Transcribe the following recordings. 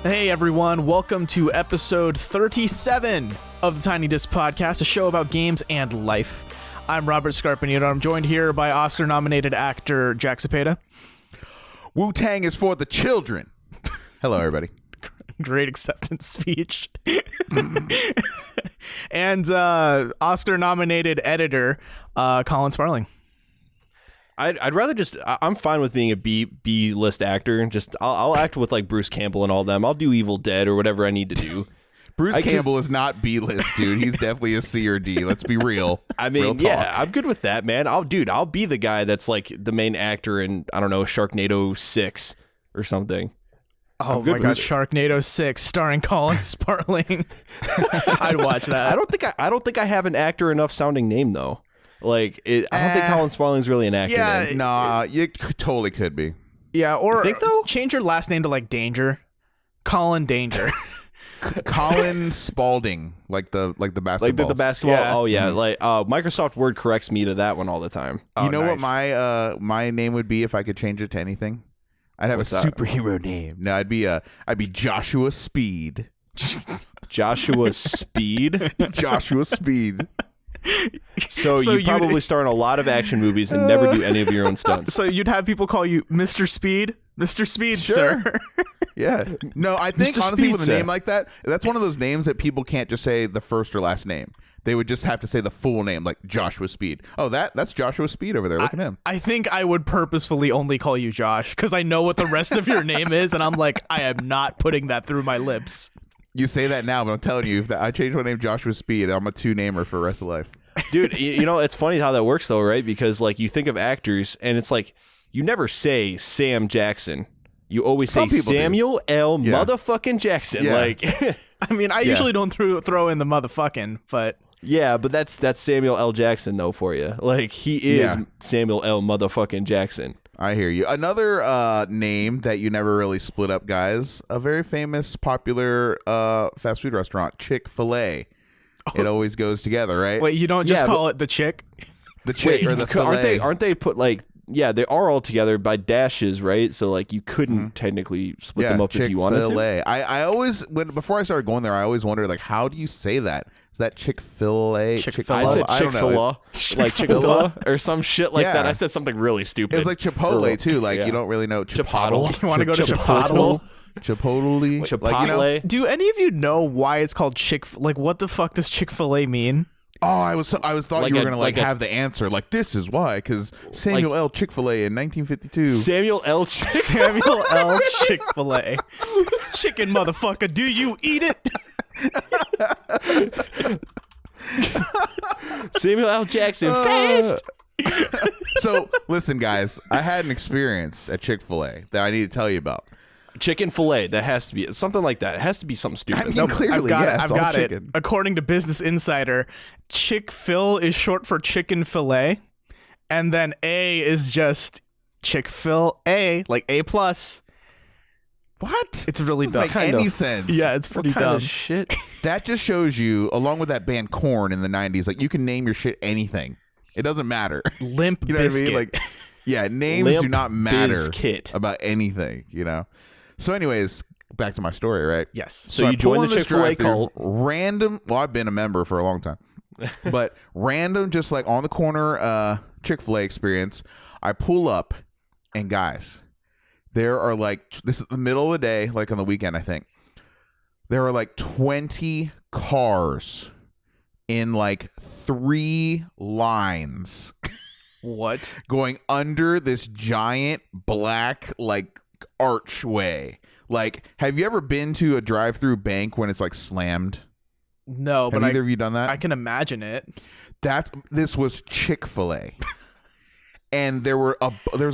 Hey everyone, welcome to episode 37 of the Tiny Disc Podcast, a show about games and life. I'm Robert Scarpanito. I'm joined here by Oscar-nominated actor Jack Cepeda. Wu-Tang is for the children. Hello, everybody. Great acceptance speech. And Oscar-nominated editor Collin Sparling. I'd rather just, I'm fine with being a B-list actor. Just I'll act with like Bruce Campbell and all them. I'll do Evil Dead or whatever I need to do. Bruce Campbell is not B-list, dude. He's definitely a C or D. Let's be real. I mean, yeah, I'm good with that, man. I'll be the guy that's like the main actor in, I don't know, Sharknado 6 or something. Oh my God, Sharknado 6 starring Collin Sparling. I'd watch that. I don't think I have an actor enough sounding name though. Like, I don't think Collin Sparling's really an actor. Yeah, nah, you totally could be. Yeah, or you think though? Change your last name to like Danger. Colin Danger. Colin Spalding, like the basketball. Like the basketball. Yeah. Oh yeah, like Microsoft Word corrects me to that one all the time. You know what my name would be if I could change it to anything? I'd have a superhero name. No, I'd be Joshua Speed. Joshua Speed. Joshua Speed. So you probably star in a lot of action movies and never do any of your own stunts. So you'd have people call you Mr. Speed? Mr. Speed, sure. Sir. Yeah. No, I think Mr. honestly Speed, with a name like that, that's one of those names that people can't just say the first or last name. They would just have to say the full name, like Joshua Speed. Oh, that's Joshua Speed over there. Look at him. I think I would purposefully only call you Josh because I know what the rest of your name is, and I'm like, I am not putting that through my lips. You say that now, but I'm telling you, if I change my name Joshua Speed, I'm a two-namer for the rest of life. Dude, you know, it's funny how that works though, right? Because like you think of actors and it's like you never say Sam Jackson. You always say Samuel L. motherfucking Jackson. Yeah. Like, I mean, I usually don't throw in the motherfucking, but yeah, but that's Samuel L. Jackson though for you. Like he is Samuel L. motherfucking Jackson. I hear you. Another name that you never really split up, guys. A very famous, popular fast food restaurant, Chick-fil-A. It always goes together, right? Wait, you don't just call it the chick? The chick or the filet. Aren't they put like, yeah, they are all together by dashes, right? So like you couldn't technically split them up if you wanted to. I always, before I started going there, I always wondered, like, how do you say that? Is that Chick-fil-A? I said Chick-fil-A, like Chick-fil-A or some shit like that. I said something really stupid. It's like Chipotle too. Like you don't really know Chipotle. You want to go to Chipotle? Chipotle. Like, you know, do any of you know why it's called Like, what the fuck does Chick-fil-A mean? Oh, I thought you were gonna have the answer. Like, this is why, because Samuel L. Chick-fil-A in 1952. Samuel L. Chick-fil-A. Chicken, motherfucker. Do you eat it? Samuel L. Jackson. Fast. So, listen, guys. I had an experience at Chick-fil-A that I need to tell you about. Chicken fillet. That has to be something like that. It has to be something stupid. I mean, clearly, I've got it. According to Business Insider, Chick-fil is short for chicken fillet, and then A is just Chick-fil-A, like A+. What? It's really dumb. Doesn't make any sense. Yeah, it's pretty what dumb. Kind of shit. That just shows you, along with that band Korn in the 90s, like you can name your shit anything. It doesn't matter. Limp You know Biscuit. what I mean? Like, yeah, names do not matter Bizkit. about anything, you know? So anyways, back to my story, right? Yes. So you joined the Chick-fil-A cult. Random, well, I've been a member for a long time. But random, just like on the corner Chick-fil-A experience, I pull up, and guys, there are like, this is the middle of the day, like on the weekend, I think. There are like 20 cars in like 3 lines. What? Going under this giant black, like, archway. Like, have you ever been to a drive-through bank when it's like slammed? No, but have either of you done that? I can imagine it. This was Chick-fil-A. And there was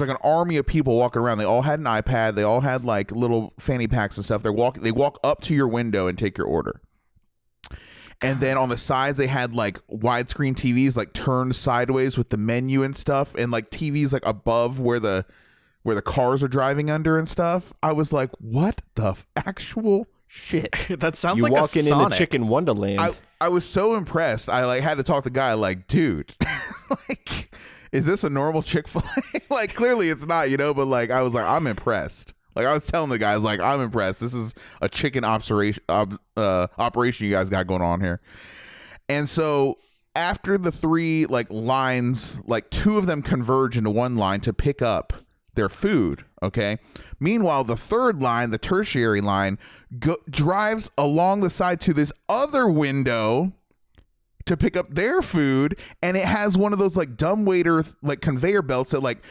like an army of people walking around. They all had an iPad. They all had like little fanny packs and stuff. They walk up to your window and take your order. And then on the sides, they had like widescreen TVs like turned sideways with the menu and stuff, and like TVs like above where the cars are driving under and stuff. I was like, what the actual shit? That sounds you like walking a Sonic. into Chicken Wonderland. I was so impressed. I like had to talk to the guy like, dude, like, is this a normal Chick-fil-A? Like, clearly it's not, you know, but like, I was like, I'm impressed. Like I was telling the guys, like I'm impressed. This is a chicken operation you guys got going on here. And so after the 3 like lines, like 2 of them converge into one line to pick up their food. Okay. Meanwhile, the 3rd line, the tertiary line, drives along the side to this other window to pick up their food, and it has one of those like dumbwaiter like conveyor belts that like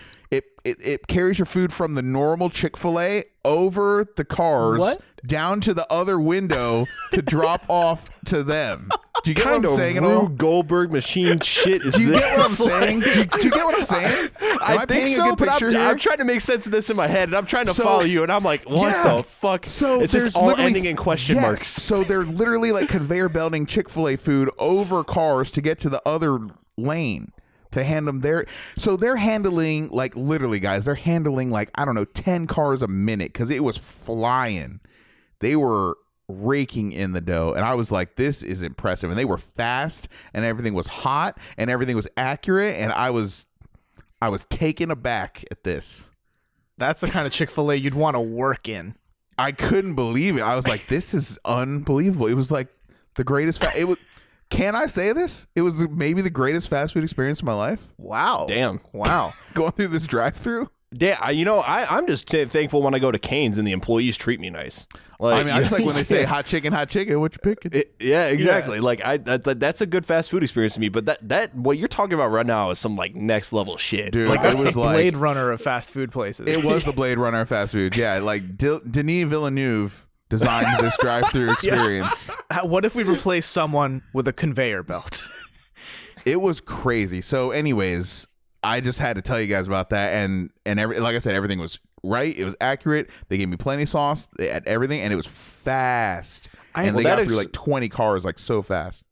it carries your food from the normal Chick-fil-A over the cars down to the other window to drop off to them. Do you get what I'm saying? Rube Goldberg machine shit is this? Do you get what I'm saying? Do you get what I'm saying? I think so, but I'm trying to make sense of this in my head, and I'm trying to follow you, and I'm like, what the fuck? So it's just all ending in question marks. So they're literally like conveyor belting Chick-fil-A food over cars to get to the other lane to hand them there. So they're handling like literally, guys, they're handling like, I don't know, 10 cars a minute because it was flying. They were raking in the dough, and I was like, this is impressive. And they were fast, and everything was hot, and everything was accurate, and I was taken aback at this. That's the kind of Chick-fil-A you'd want to work in. I couldn't believe it. I was like, this is unbelievable. It was like the greatest it was. Can I say this? It was maybe the greatest fast food experience of my life. Wow. Damn. Wow. Going through this drive-thru. Yeah, I'm just thankful when I go to Cane's and the employees treat me nice. Like, I mean, I just like when they say hot chicken, what you picking? Yeah, exactly. Yeah. Like that's a good fast food experience to me. But that what you're talking about right now is some like next level shit. Dude, like that's it was the Blade Runner of fast food places. It was the Blade Runner of fast food. Yeah, like Denis Villeneuve designed this drive-thru experience. Yeah. What if we replace someone with a conveyor belt? It was crazy. So anyways, I just had to tell you guys about that, and like I said, everything was right. It was accurate. They gave me plenty of sauce. They had everything, and it was fast. And they got through like 20 cars like so fast.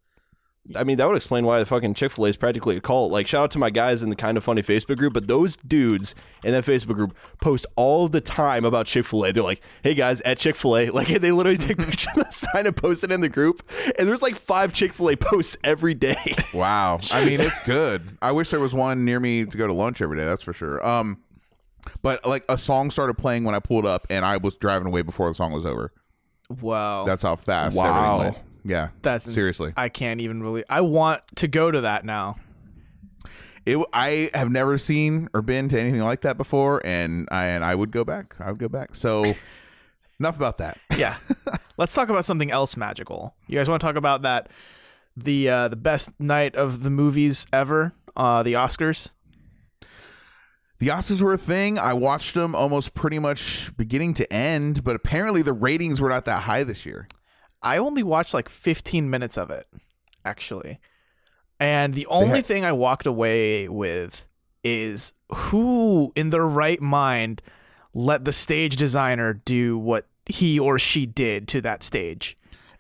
I mean, that would explain why the fucking Chick-fil-A is practically a cult. Like, shout out to my guys in the Kind of Funny Facebook group, but those dudes in that Facebook group post all the time about Chick-fil-A. They're like, hey guys, at Chick-fil-A. Like, they literally take pictures of the sign and post it in the group. And there's like 5 Chick-fil-A posts every day. Wow. I mean, it's good. I wish there was one near me to go to lunch every day. That's for sure. But like a song started playing when I pulled up, and I was driving away before the song was over. Wow. That's how fast everything went. Yeah, that's seriously. I can't even believe. I want to go to that now. I have never seen or been to anything like that before, and I would go back. I would go back. So, enough about that. Yeah, let's talk about something else magical. You guys want to talk about that? The best night of the movies ever, the Oscars. The Oscars were a thing. I watched them almost pretty much beginning to end, but apparently the ratings were not that high this year. I only watched like 15 minutes of it, actually. And the only thing I walked away with is who in their right mind let the stage designer do what he or she did to that stage.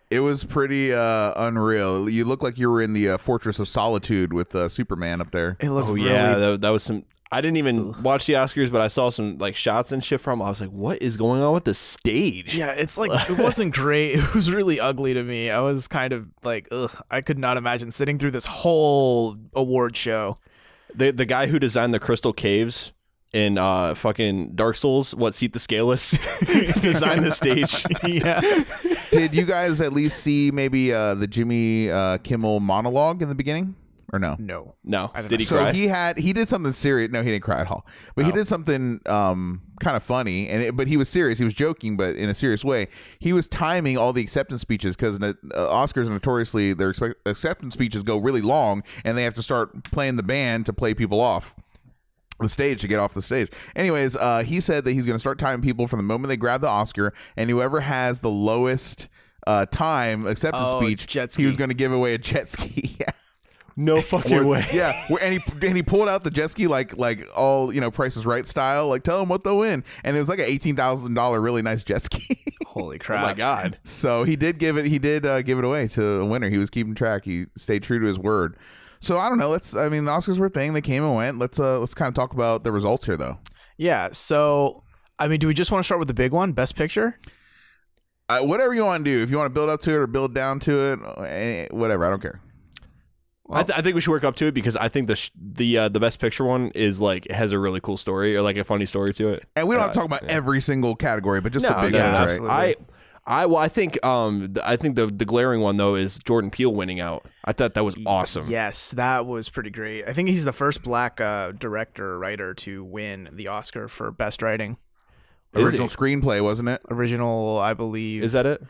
It was pretty unreal. You look like you were in the Fortress of Solitude with Superman up there. It looks that was some... I didn't even watch the Oscars, but I saw some like shots and shit from. I was like, "What is going on with the stage?" Yeah, it's like it wasn't great. It was really ugly to me. I was kind of like, ugh. I could not imagine sitting through this whole award show. The guy who designed the crystal caves in fucking Dark Souls, Seat the Scaleless, designed the stage. Yeah. Did you guys at least see maybe the Jimmy Kimmel monologue in the beginning? Or no? No. Did he cry? So he did something serious. No, he didn't cry at all. But he did something kind of funny, but he was serious. He was joking, but in a serious way. He was timing all the acceptance speeches because Oscars notoriously their acceptance speeches go really long, and they have to start playing the band to play people off the stage to get off the stage. Anyways, he said that he's going to start timing people from the moment they grab the Oscar, and whoever has the lowest time acceptance speech, he was going to give away a jet ski. Yeah. No fucking way. Yeah, and he pulled out the jet ski like all Price is Right style. Like tell them what they'll win, and it was like an $18,000 really nice jet ski. Holy crap! Oh my god! So he did give it. He did give it away to a winner. He was keeping track. He stayed true to his word. So I don't know. The Oscars were a thing. They came and went. Let's kind of talk about the results here, though. Yeah. So I mean, do we just want to start with the big one, Best Picture? Whatever you want to do. If you want to build up to it or build down to it, whatever. I don't care. I think we should work up to it because I think the best picture one is like has a really cool story or like a funny story to it. And we don't have to talk about every single category, but just the big ones, ones, right? I think the glaring one though is Jordan Peele winning out. I thought that was awesome. Yes, that was pretty great. I think he's the first black director or writer to win the Oscar for best writing. Original screenplay, wasn't it? Original, I believe. Is that it?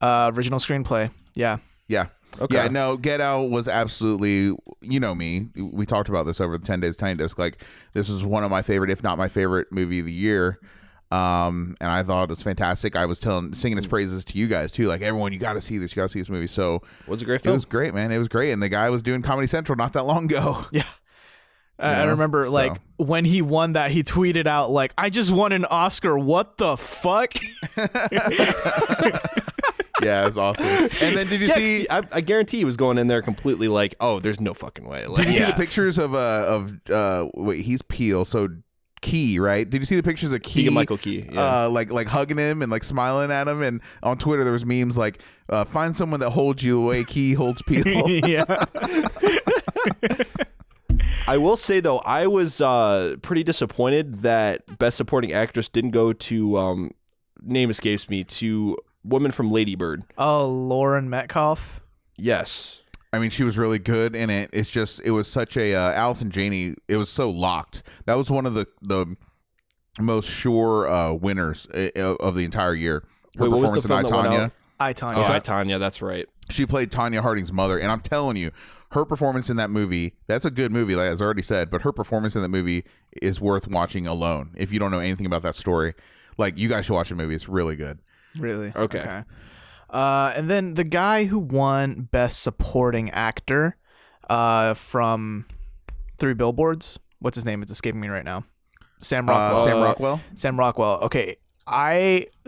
Original screenplay. Yeah. Yeah. Okay. Yeah, no, Get Out was absolutely, you know me. We talked about this over the 10 Days Tiny Disc. Like, this was one of my favorite, if not my favorite movie of the year. And I thought it was fantastic. I was singing its praises to you guys too. Like, everyone, you got to see this. You got to see this movie. So it was a great film. It was great, man. It was great. And the guy was doing Comedy Central not that long ago. Yeah. I remember like when he won that, he tweeted out like, "I just won an Oscar. What the fuck?" Yeah, it's awesome. And then did you see? I guarantee he was going in there completely like, "Oh, there's no fucking way." Like, did you see the pictures of wait, he's Peele, so Key, right? Did you see the pictures of Key? Michael Key, yeah. Like hugging him and like smiling at him, and on Twitter there was memes like, "Find someone that holds you the way Key holds Peele." Yeah. I will say though, I was pretty disappointed that Best Supporting Actress didn't go to name escapes me, to Woman from Lady Bird. Oh, Lauren Metcalf. Yes. I mean, she was really good in it. It's just, it was such a Allison Janney. It was so locked. That was one of the most sure winners of the entire year. Her performance in I, Tonya. I, Tonya. Oh, I, Tonya. That's right. She played Tonya Harding's mother, and I'm telling you, her performance in that movie, that's a good movie, like as I already said, but her performance in that movie is worth watching alone. If you don't know anything about that story, like, you guys should watch the movie. It's really good. Really? Okay. And then the guy who won Best Supporting Actor from Three Billboards, what's his name? It's escaping me right now. Sam Rockwell. Sam Rockwell. Okay.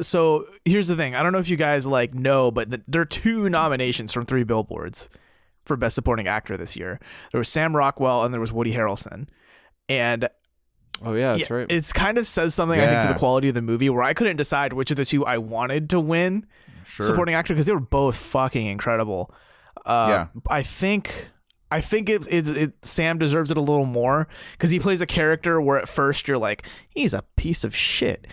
So here's the thing. I don't know if you guys know, but there are 2 nominations from Three Billboards for Best Supporting Actor this year. There was Sam Rockwell and there was Woody Harrelson. And oh yeah, that's right. It's kind of says something, I think, to the quality of the movie, where I couldn't decide which of the 2 I wanted to win supporting actor, because they were both fucking incredible. I think Sam deserves it a little more because he plays a character where at first you're like, he's a piece of shit,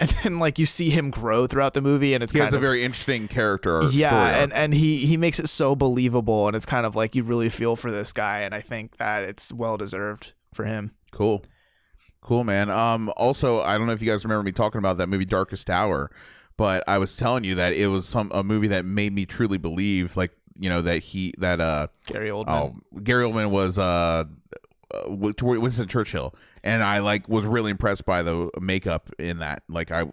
and then you see him grow throughout the movie, and he has a very interesting character. And he makes it so believable, and it's kind of like you really feel for this guy, and I think that it's well deserved for him. Cool, man. Also, I don't know if you guys remember me talking about that movie Darkest Hour, but I was telling you that it was a movie that made me truly believe, that Gary Oldman was Winston Churchill, and I was really impressed by the makeup in that.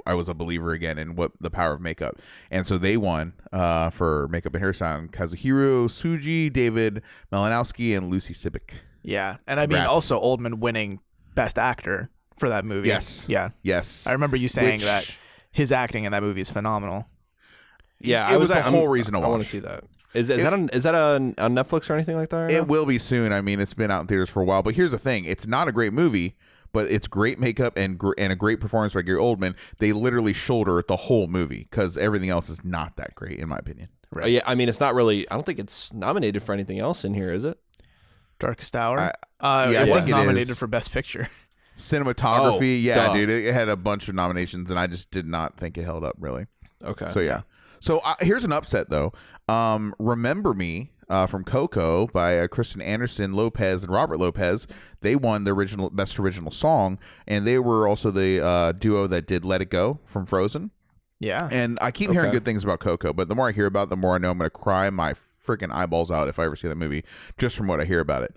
I was a believer again in what the power of makeup, and so they won for makeup and hairstyling: Kazuhiro Tsuji, David Malinowski, and Lucy Sibic. Yeah, and I mean also Oldman winning Best Actor for that movie. Yes. Yeah. Yes. I remember you saying that his acting in that movie is phenomenal. Yeah, it was the whole reason to watch. I want to see that. Is that on Netflix or anything like that? Right, it will be soon. I mean, it's been out in theaters for a while. But here's the thing: it's not a great movie, but it's great makeup and a great performance by Gary Oldman. They literally shoulder the whole movie because everything else is not that great, in my opinion. Right. Yeah, I mean, it's not really. I don't think it's nominated for anything else in here, is it? Darkest Hour. It was nominated for Best Picture. Cinematography, dude, it had a bunch of nominations, and I just did not think it held up really. Okay. So yeah. So here's an upset though. Remember Me from Coco by Kristen Anderson, Lopez, and Robert Lopez. They won the best original song, and they were also the duo that did Let It Go from Frozen. Yeah. And I keep hearing good things about Coco, but the more I hear about it, the more I know I'm going to cry my freaking eyeballs out if I ever see that movie, just from what I hear about it.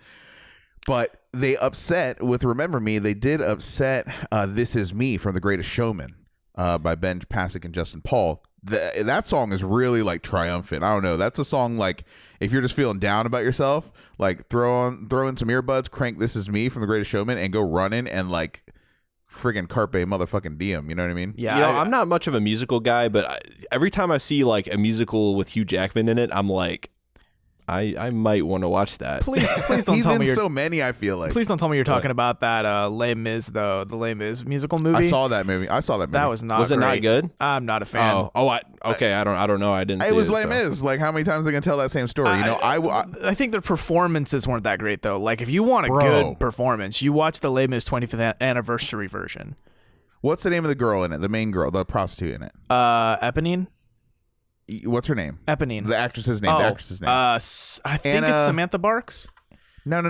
But they upset with Remember Me. They did upset This Is Me from The Greatest Showman by Ben Pasek and Justin Paul. That song is really triumphant. I don't know. That's a song if you're just feeling down about yourself, throw in some earbuds, crank This Is Me from The Greatest Showman, and go running and friggin' carpe motherfucking diem. You know what I mean? Yeah. I'm not much of a musical guy, but every time I see a musical with Hugh Jackman in it, I'm like, I might want to watch that. Please don't He's tell in me you're. so many. I feel like Please don't tell me you're talking about that Les Mis though. The Les Mis musical movie. I saw that movie. That was not. Was it not great. good? I'm not a fan. Okay. I don't know. I didn't. it see was it, Les so. Mis. Like, how many times are they gonna tell that same story? I think their performances weren't that great though. Like if you want a Bro. good performance, you watch the Les Mis 25th anniversary version. What's the name of the girl in it? The main girl, the prostitute in it. Eponine. What's her name? Eponine. The actress's name. The actress's name. I think it's Samantha Barks. No.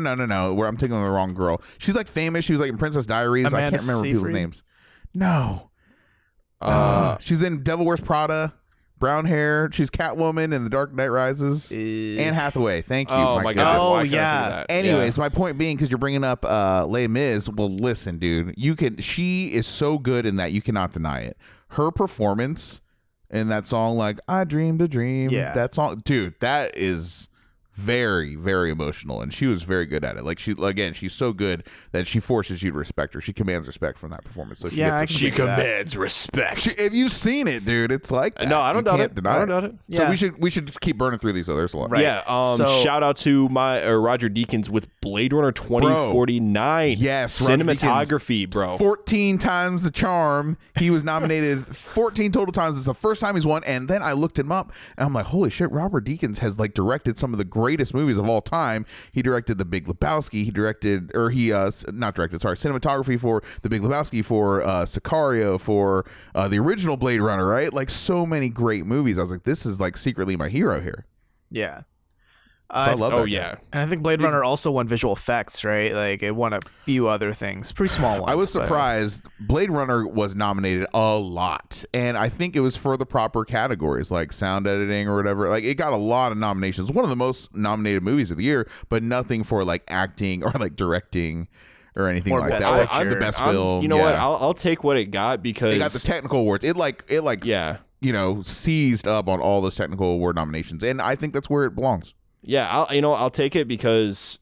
Where I'm thinking of the wrong girl. She's like famous. She was like in Princess Diaries. Amanda I can't remember people's Seyfried? names. No. She's in Devil Wears Prada. Brown hair. She's Catwoman in The Dark Knight Rises. Anne Hathaway. Thank you. Oh my god! goodness. Why can't I yeah. think of that? Anyways, my point being, because you're bringing up Les Mis. Well, listen, dude. She is so good in that you cannot deny it. Her performance in that song, like "I Dreamed a Dream," that song, dude, that is very, very emotional, and she was very good at it. Like she's so good that she forces you to respect her. She commands respect from that performance. So She commands respect. If you've seen it, dude, it's like that. No, I don't You doubt can't it. deny I don't doubt it. So Yeah. we should just keep burning through these. So there's a lot. Right. Yeah. So- Shout out to my Roger Deakins with Blade Runner 2049. Yes, Roger cinematography, bro. 14 times the charm. He was nominated 14 total times. It's the first time he's won. And then I looked him up and I'm like, holy shit, Robert Deakins has like directed some of the greatest movies of all time. He directed The Big Lebowski. Cinematography for The Big Lebowski, for Sicario, for the original Blade Runner, right? Like so many great movies. I was like, this is like secretly my hero here. Yeah. So I love that. Oh yeah. And I think Blade Runner also won visual effects, right? Like it won a few other things, pretty small ones. I was but- surprised. Blade Runner was nominated a lot, and I think it was for the proper categories like sound editing or whatever. Like it got a lot of nominations. One of the most nominated movies of the year, but nothing for like acting or like directing or anything Or like best that. picture. The best film. You know what? I'll take what it got because It got the technical awards. It yeah. seized up on all those technical award nominations, and I think that's where it belongs. Yeah, I'll take it because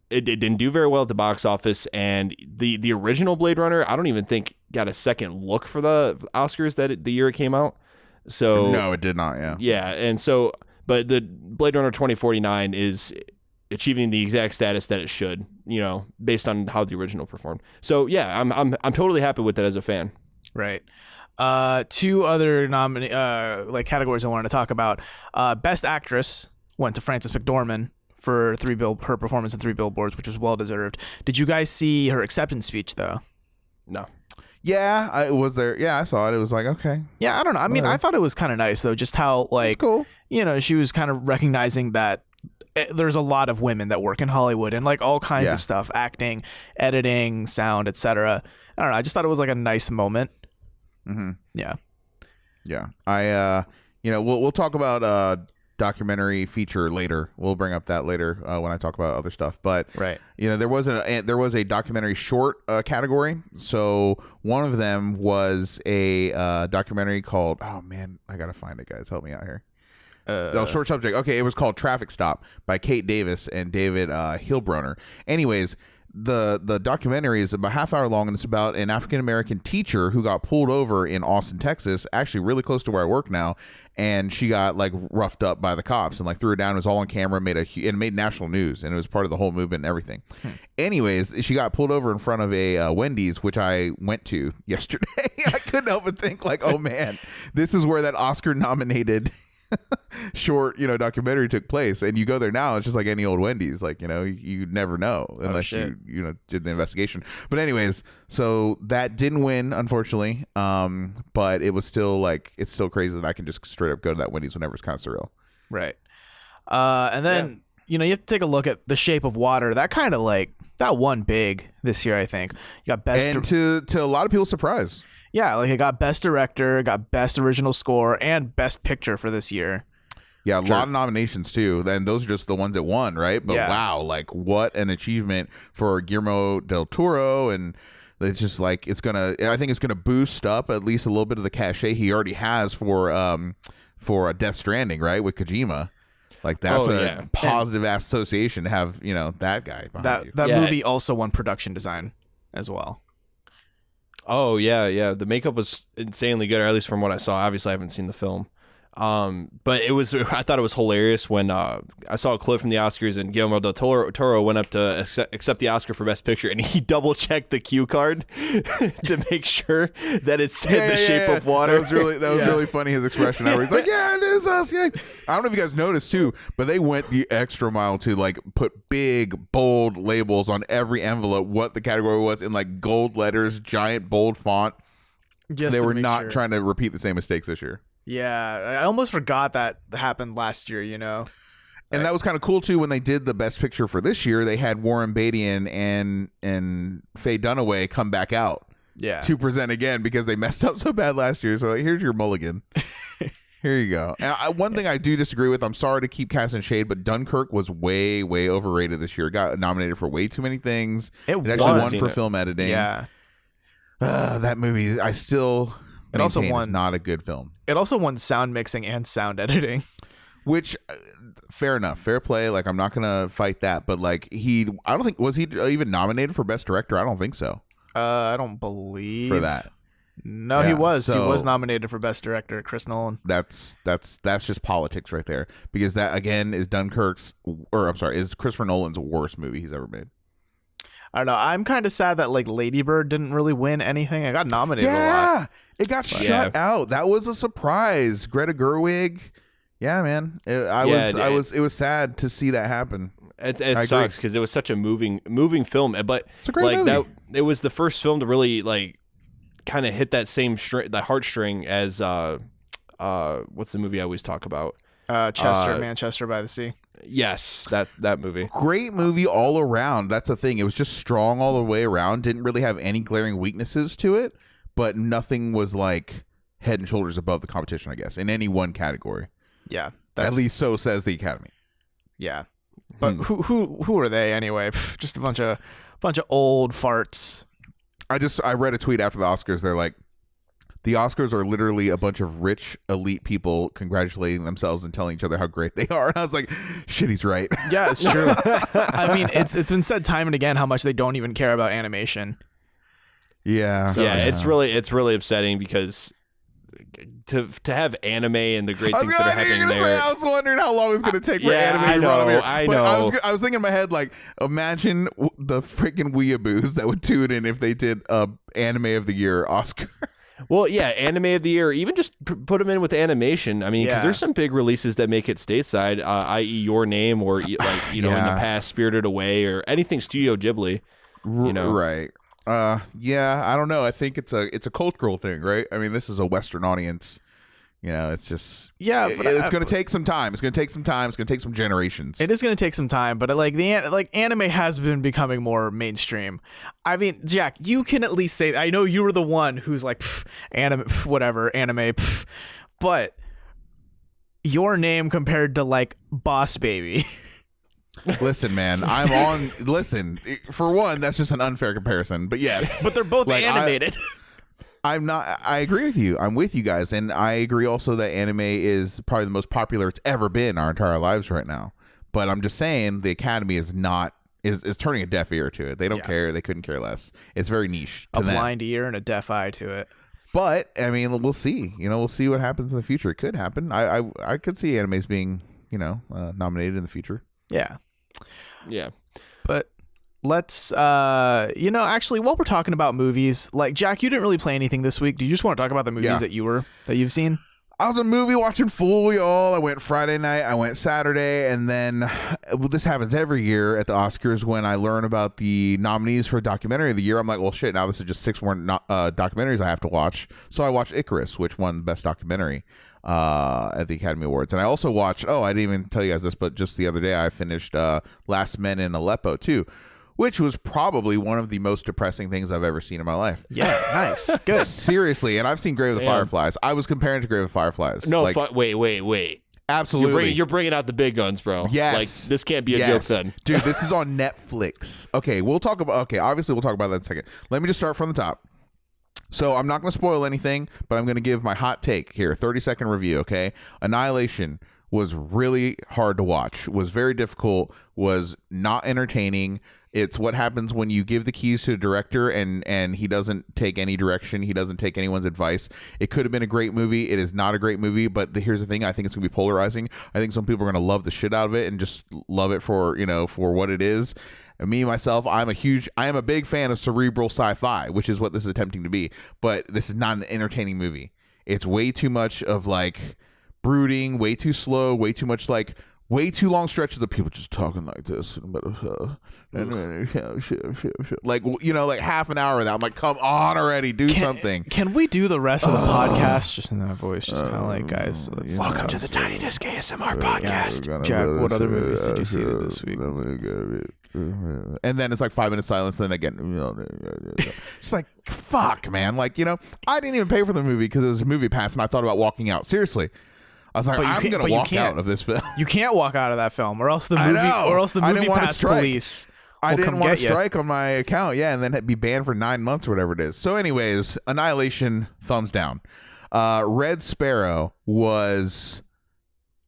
it didn't do very well at the box office, and the original Blade Runner I don't even think got a second look for the Oscars the year it came out. So No, it did not. Yeah. yeah, and so but the Blade Runner 2049 is achieving the exact status that it should, based on how the original performed. So yeah, I'm totally happy with it as a fan. Right. Two other categories I wanted to talk about. Best Actress went to Frances McDormand for her performance in 3 Billboards, which was well deserved. Did you guys see her acceptance speech though? No. Yeah, I was there. Yeah, I saw it. It was like, okay, Yeah, I don't know. I mean, I thought it was kind of nice though, just how it's like cool. she was kind of recognizing that there's a lot of women that work in Hollywood and like all kinds Yeah. of stuff, acting, editing, sound, etc. I don't know. I just thought it was like a nice moment. Mm-hmm. Yeah. Yeah, we'll talk about documentary feature later. We'll bring up that later when I talk about other stuff. But Right. there was a documentary short category. So one of them was a documentary called, oh man, I gotta find it, guys. Help me out here. Short subject. Okay, it was called Traffic Stop by Kate Davis and David Hilbroner. Anyways, the documentary is about half hour long, and it's about an African American teacher who got pulled over in Austin, Texas, actually really close to where I work now, and she got like roughed up by the cops and like threw her down. It was all on camera, made national news, and it was part of the whole movement and everything. Anyways, she got pulled over in front of a Wendy's, which I went to yesterday. I couldn't help but think like, oh man, this is where that Oscar nominated short documentary took place, and you go there now, it's just like any old Wendy's, like you never know unless you did the investigation. But anyways, so that didn't win, unfortunately, but it was still it's still crazy that I can just straight up go to that Wendy's whenever. It's kind of surreal. Right. And then you have to take a look at The Shape of Water. That kind of that won big this year, I think. You got best And to a lot of people's surprise, yeah, like it got best director, it got best original score, and best picture for this year. yeah, a lot of nominations too. Then those are just the ones that won, right? But Yeah. wow, what an achievement for Guillermo del Toro. And it's just I think it's gonna boost up at least a little bit of the cachet he already has for Death Stranding, right, with Kojima. Like that's a positive association to have that guy behind you. That Yeah. movie also won production design as well. Oh yeah. The makeup was insanely good, or at least from what I saw. Obviously, I haven't seen the film. But I thought it was hilarious when I saw a clip from the Oscars and Guillermo del Toro went up to accept the Oscar for Best Picture, and he double checked the cue card to make sure that it said the shape of water. That was really funny, his expression. He's like, yeah, it is us. Yeah. I don't know if you guys noticed too, but they went the extra mile to like put big bold labels on every envelope what the category was in like gold letters, giant bold font. They were not trying to repeat the same mistakes this year. Yeah, I almost forgot that happened last year, you know? And that was kind of cool, too, when they did the Best Picture for this year. They had Warren Beatty and Faye Dunaway come back out to present again because they messed up so bad last year. So like, here's your mulligan. Here you go. And one thing I do disagree with, I'm sorry to keep casting shade, but Dunkirk was way, way overrated this year. It got nominated for way too many things. It actually won for film editing. Yeah. That movie, I still... It also won. Not a good film. It also won sound mixing and sound editing, which fair enough, fair play. Like I'm not gonna fight that, but like I don't think was he even nominated for Best Director. I don't think so. I don't believe for that. No, he was. He was nominated for Best Director. Chris Nolan. That's just politics right there. Because that again is is Christopher Nolan's worst movie he's ever made. I don't know. I'm kind of sad that like Lady Bird didn't really win anything. I got nominated a lot. It got shut out. That was a surprise. Greta Gerwig. Yeah, man. It was sad to see that happen. It sucks because it was such a moving film. But it's a great movie. It was the first film to really like kind of hit that same the heartstring as what's the movie I always talk about? Manchester by the Sea. Yes, that movie. Great movie all around. That's the thing. It was just strong all the way around. Didn't really have any glaring weaknesses to it, but nothing was like head and shoulders above the competition, I guess, in any one category. Yeah. At least so says the Academy. Yeah. But who are they anyway? Just a bunch of old farts. I read a tweet after the Oscars. They're like, the Oscars are literally a bunch of rich, elite people congratulating themselves and telling each other how great they are. And I was like, shit, he's right. Yeah, it's true. I mean, it's been said time and again how much they don't even care about animation. Yeah. It's really upsetting because to have anime and the great things that are happening there. I was wondering how long it was going to take for anime to run over here. I know. I was thinking in my head, like, imagine the freaking weeaboos that would tune in if they did a Anime of the Year Oscar. Well, yeah, Anime of the Year, even just put them in with animation. I mean, because there's some big releases that make it stateside, i.e. Your Name or, like, in the past, Spirited Away or anything Studio Ghibli. Right. I don't know. I think it's a cultural thing, right? I mean, this is a Western audience. It's just it's going to take some time. It's going to take some time. It's going to take some generations. It is going to take some time, but anime has been becoming more mainstream. I mean, Jack, you can at least say, I know you were the one who's like anime, anime, but Your Name compared to like Boss Baby. Listen, man, listen, for one, that's just an unfair comparison, but yes. But they're both animated. I agree with you. I'm with you guys. And I agree also that anime is probably the most popular it's ever been our entire lives right now. But I'm just saying the Academy is turning a deaf ear to it. They don't care. They couldn't care less. It's very niche to them. A blind ear and a deaf eye to it. But, I mean, we'll see. We'll see what happens in the future. It could happen. I could see animes being, nominated in the future. Yeah. Yeah. But let's actually, while we're talking about movies, like, Jack, you didn't really play anything this week. Do you just want to talk about the movies that you've seen? I was a movie watching fool, y'all. I went Friday night, I went Saturday, and then this happens every year at the Oscars when I learn about the nominees for documentary of the year. I'm like, well, shit, now this is just 6 more documentaries I have to watch. So I watched Icarus, which won Best Documentary at the Academy Awards. And I also watched, I didn't even tell you guys this, but just the other day I finished Last Men in Aleppo too, which was probably one of the most depressing things I've ever seen in my life. Yeah, nice. Good. Seriously, and I've seen Grave of the Fireflies. I was comparing to Grave of the Fireflies. No, wait. Absolutely. You're bringing out the big guns, bro. Yes. Like, this can't be a joke then. Dude, this is on Netflix. Okay, obviously we'll talk about that in a second. Let me just start from the top. So I'm not going to spoil anything, but I'm going to give my hot take here. 30-second review, okay? Annihilation was really hard to watch, was very difficult, was not entertaining. It's what happens when you give the keys to a director and he doesn't take any direction. He doesn't take anyone's advice. It could have been a great movie. It is not a great movie, but here's the thing. I think it's going to be polarizing. I think some people are going to love the shit out of it and just love it for, for what it is. And me, myself, I am a big fan of cerebral sci-fi, which is what this is attempting to be. But this is not an entertaining movie. It's way too much of like brooding, way too slow, way too much like way too long stretches of people just talking like this. Like, like half an hour of that. I'm like, come on already, do something. Can we do the rest of the podcast just in that voice? Just kind of like, guys, welcome to the Tiny Disc ASMR podcast. Yeah. Jack, what other movies did you see this week? And then it's like 5 minutes silence. Then again, it's like, fuck, man. Like, I didn't even pay for the movie because it was a movie pass, and I thought about walking out. Seriously. I was like, I'm going to walk out of this film. You can't walk out of that film, or else the movie pass police. I didn't want to strike on my account, and then be banned for 9 months or whatever it is. So, anyways, Annihilation, thumbs down. Red Sparrow was.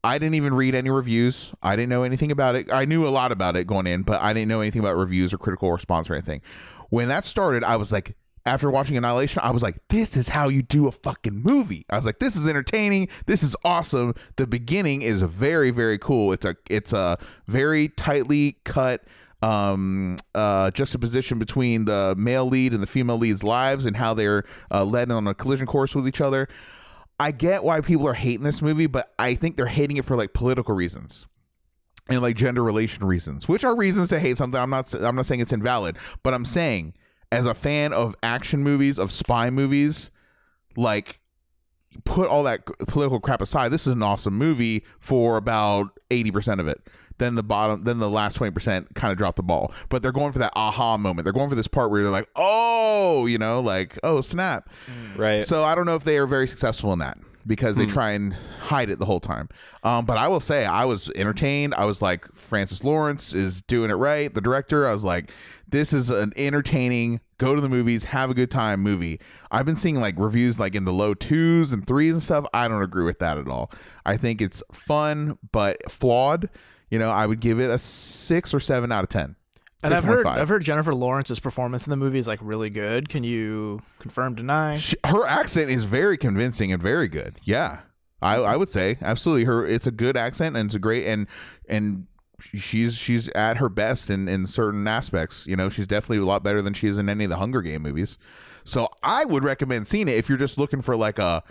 I didn't even read any reviews. I didn't know anything about it. I knew a lot about it going in, but I didn't know anything about reviews or critical response or anything. When that started, I was like, after watching Annihilation, I was like, this is how you do a fucking movie. I was like, this is entertaining. This is awesome. The beginning is very, very cool. It's a very tightly cut juxtaposition between the male lead and the female lead's lives and how they're led on a collision course with each other. I get why people are hating this movie, but I think they're hating it for like political reasons and like gender relation reasons, which are reasons to hate something. I'm not saying it's invalid, but I'm saying as a fan of action movies, of spy movies, like put all that political crap aside. This is an awesome movie for about 80% of it. Then the last 20% kind of dropped the ball, but they're going for that aha moment. They're going for this part where they're like, oh, like, oh, snap. Right. So I don't know if they are very successful in that because they try and hide it the whole time. But I will say I was entertained. I was like, Francis Lawrence is doing it right. The director, I was like, this is an entertaining, go to the movies, have a good time movie. I've been seeing like reviews like in the low 2s and 3s and stuff. I don't agree with that at all. I think it's fun, but flawed. I would give it a 6 or 7 out of 10. And I've heard Jennifer Lawrence's performance in the movie is like really good. Can you confirm, deny? Her accent is very convincing and very good. Yeah, I would say absolutely. It's a good accent and it's a great and she's at her best in certain aspects. She's definitely a lot better than she is in any of the Hunger Game movies. So I would recommend seeing it if you're just looking for like a,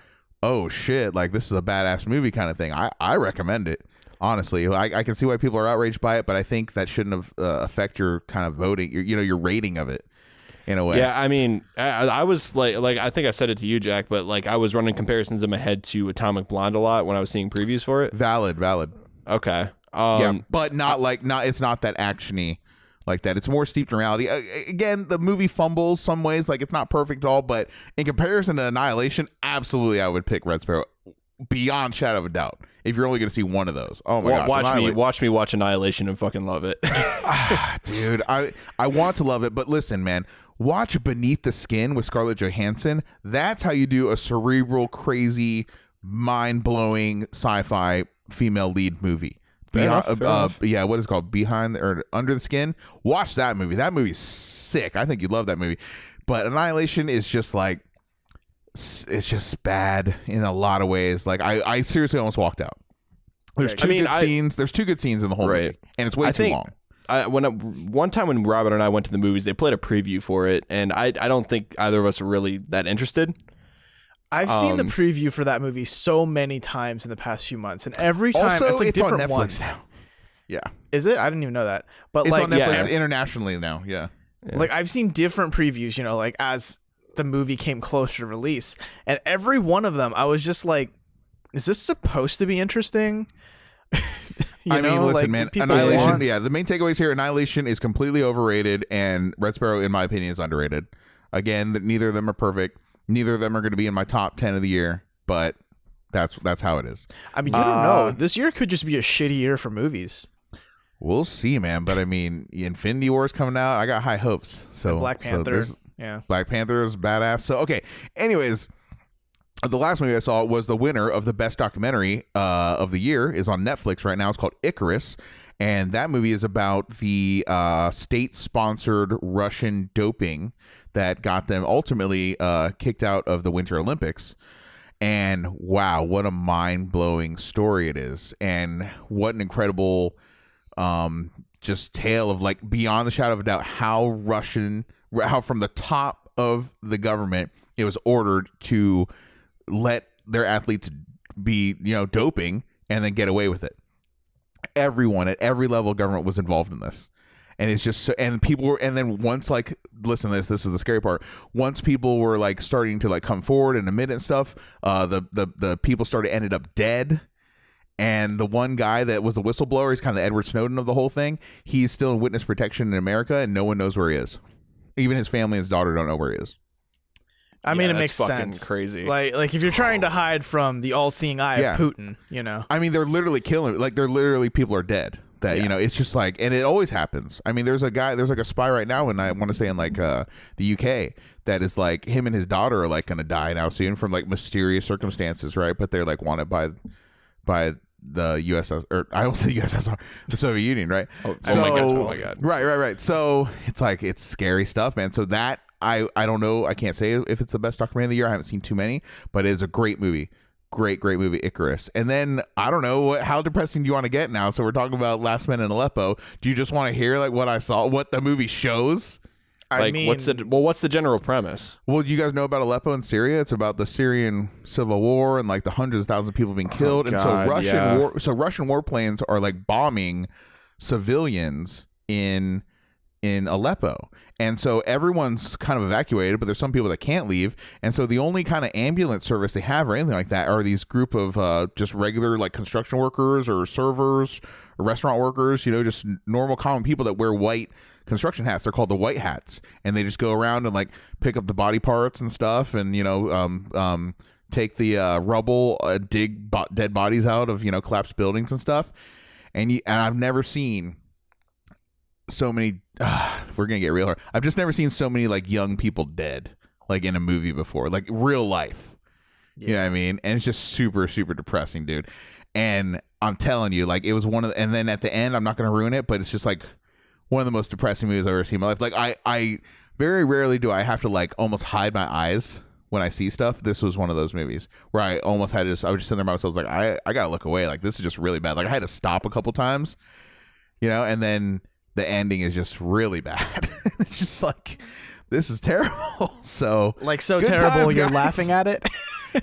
oh shit, like this is a badass movie kind of thing. I recommend it. Honestly, I can see why people are outraged by it, but I think that shouldn't have affect your kind of voting, your rating of it in a way. Yeah, I mean, I was like I think I said it to you, Jack, but like I was running comparisons in my head to Atomic Blonde a lot when I was seeing previews for it. Valid. Okay. Yeah, but it's not that actiony like that. It's more steeped in reality. Again, the movie fumbles some ways, like it's not perfect at all, but in comparison to Annihilation, absolutely I would pick Red Sparrow beyond shadow of a doubt. If you're only going to see one of those. Oh my gosh. Watch me watch Annihilation and fucking love it. Dude, I want to love it, but listen, man, watch Beneath the Skin with Scarlett Johansson. That's how you do a cerebral, crazy, mind-blowing sci-fi female lead movie. What is it called? Behind or Under the Skin? Watch that movie. That movie's sick. I think you'd love that movie. But Annihilation is just like, it's just bad in a lot of ways. Like I seriously almost walked out. There's two good scenes. There's two good scenes in the whole movie, and it's way too long. One time when Robert and I went to the movies, they played a preview for it, and I don't think either of us are really that interested. I've seen the preview for that movie so many times in the past few months, and every time also, it's like different on Netflix ones. now. Yeah, is it? I didn't even know that. But it's like, on Netflix internationally now. Yeah, like I've seen different previews. Like as the movie came closer to release, and every one of them I was just like, is this supposed to be interesting? Listen, man, Annihilation, the main takeaways here, Annihilation is completely overrated, and Red Sparrow, in my opinion, is underrated. Again, neither of them are perfect. Neither of them are going to be in my top 10 of the year, but that's how it is. I mean, you don't know. This year could just be a shitty year for movies. We'll see, man. But I mean, Infinity War is coming out. I got high hopes. So Black Panther. Black Panther is badass. So, okay. Anyways, the last movie I saw was the winner of the best documentary of the year is on Netflix right now. It's called Icarus. And that movie is about the state-sponsored Russian doping that got them ultimately kicked out of the Winter Olympics. And wow, what a mind-blowing story it is. And what an incredible just tale of, like, beyond the shadow of a doubt, how from the top of the government, it was ordered to let their athletes be, doping and then get away with it. Everyone at every level of government was involved in this. And it's just so, and people were, and then once, like, listen to this is the scary part. Once people were, like, starting to, like, come forward and admit it and stuff, the people ended up dead. And the one guy that was the whistleblower, he's kind of the Edward Snowden of the whole thing. He's still in witness protection in America, and no one knows where he is. Even his family and his daughter don't know where he is. I mean, it makes sense. Crazy. Like if you're trying to hide from the all-seeing eye of Putin, I mean, they're literally killing. Like, people are dead. That it's just like, and it always happens. I mean, there's like a spy right now, and I want to say in like the UK, that is like him and his daughter are like going to die now soon from like mysterious circumstances, right? But they're like wanted by the USS, or I almost said USSR, the Soviet Union, right? Oh my god. Right. So it's like, it's scary stuff, man. So that I don't know. I can't say if it's the best documentary of the year. I haven't seen too many, but it is a great movie. Great movie, Icarus. And then I don't know, how depressing do you want to get now? So we're talking about Last Men in Aleppo. Do you just want to hear like what I saw, what the movie shows? What's the general premise? Well, you guys know about Aleppo in Syria? It's about the Syrian civil war and like the hundreds of thousands of people being killed. And so Russian warplanes are like bombing civilians in Aleppo. And so everyone's kind of evacuated, but there's some people that can't leave. And so the only kind of ambulance service they have or anything like that are these group of just regular like construction workers or servers or restaurant workers, just normal common people that wear white construction hats. They're called the white hats. And they just go around and like pick up the body parts and stuff and, take the rubble, dig dead bodies out of, collapsed buildings and stuff. And I've never seen so many, we're gonna get real hard. I've just never seen so many like young people dead like in a movie before, like real life. Yeah. You know what I mean? And it's just super, super depressing, dude. And I'm telling you, like, it was one of the, and then at the end, I'm not gonna ruin it, but it's just like one of the most depressing movies I've ever seen in my life. Like I very rarely do I have to like almost hide my eyes when I see stuff. This was one of those movies where I almost had to I was just sitting there by myself, like, I gotta look away. Like, this is just really bad. Like, I had to stop a couple times, and then the ending is just really bad. It's just like, this is terrible. So terrible times, you're guys. Laughing at it.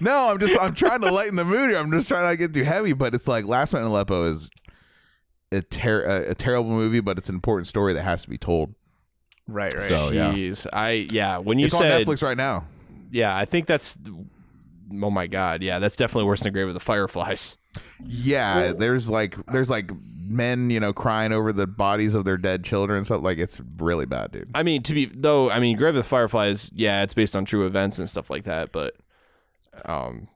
No, I'm trying to lighten the mood here. I'm just trying not to get too heavy, but it's like Last Man in Aleppo is a terrible movie, but it's an important story that has to be told. Right. So, Jeez. When you it's said on Netflix right now. Yeah, I think that's, oh my god, yeah, that's definitely worse than Grave of the Fireflies. Yeah, there's like men, crying over the bodies of their dead children and stuff. Like, it's really bad, dude. I mean, Grave of the Fireflies, yeah, it's based on true events and stuff like that, but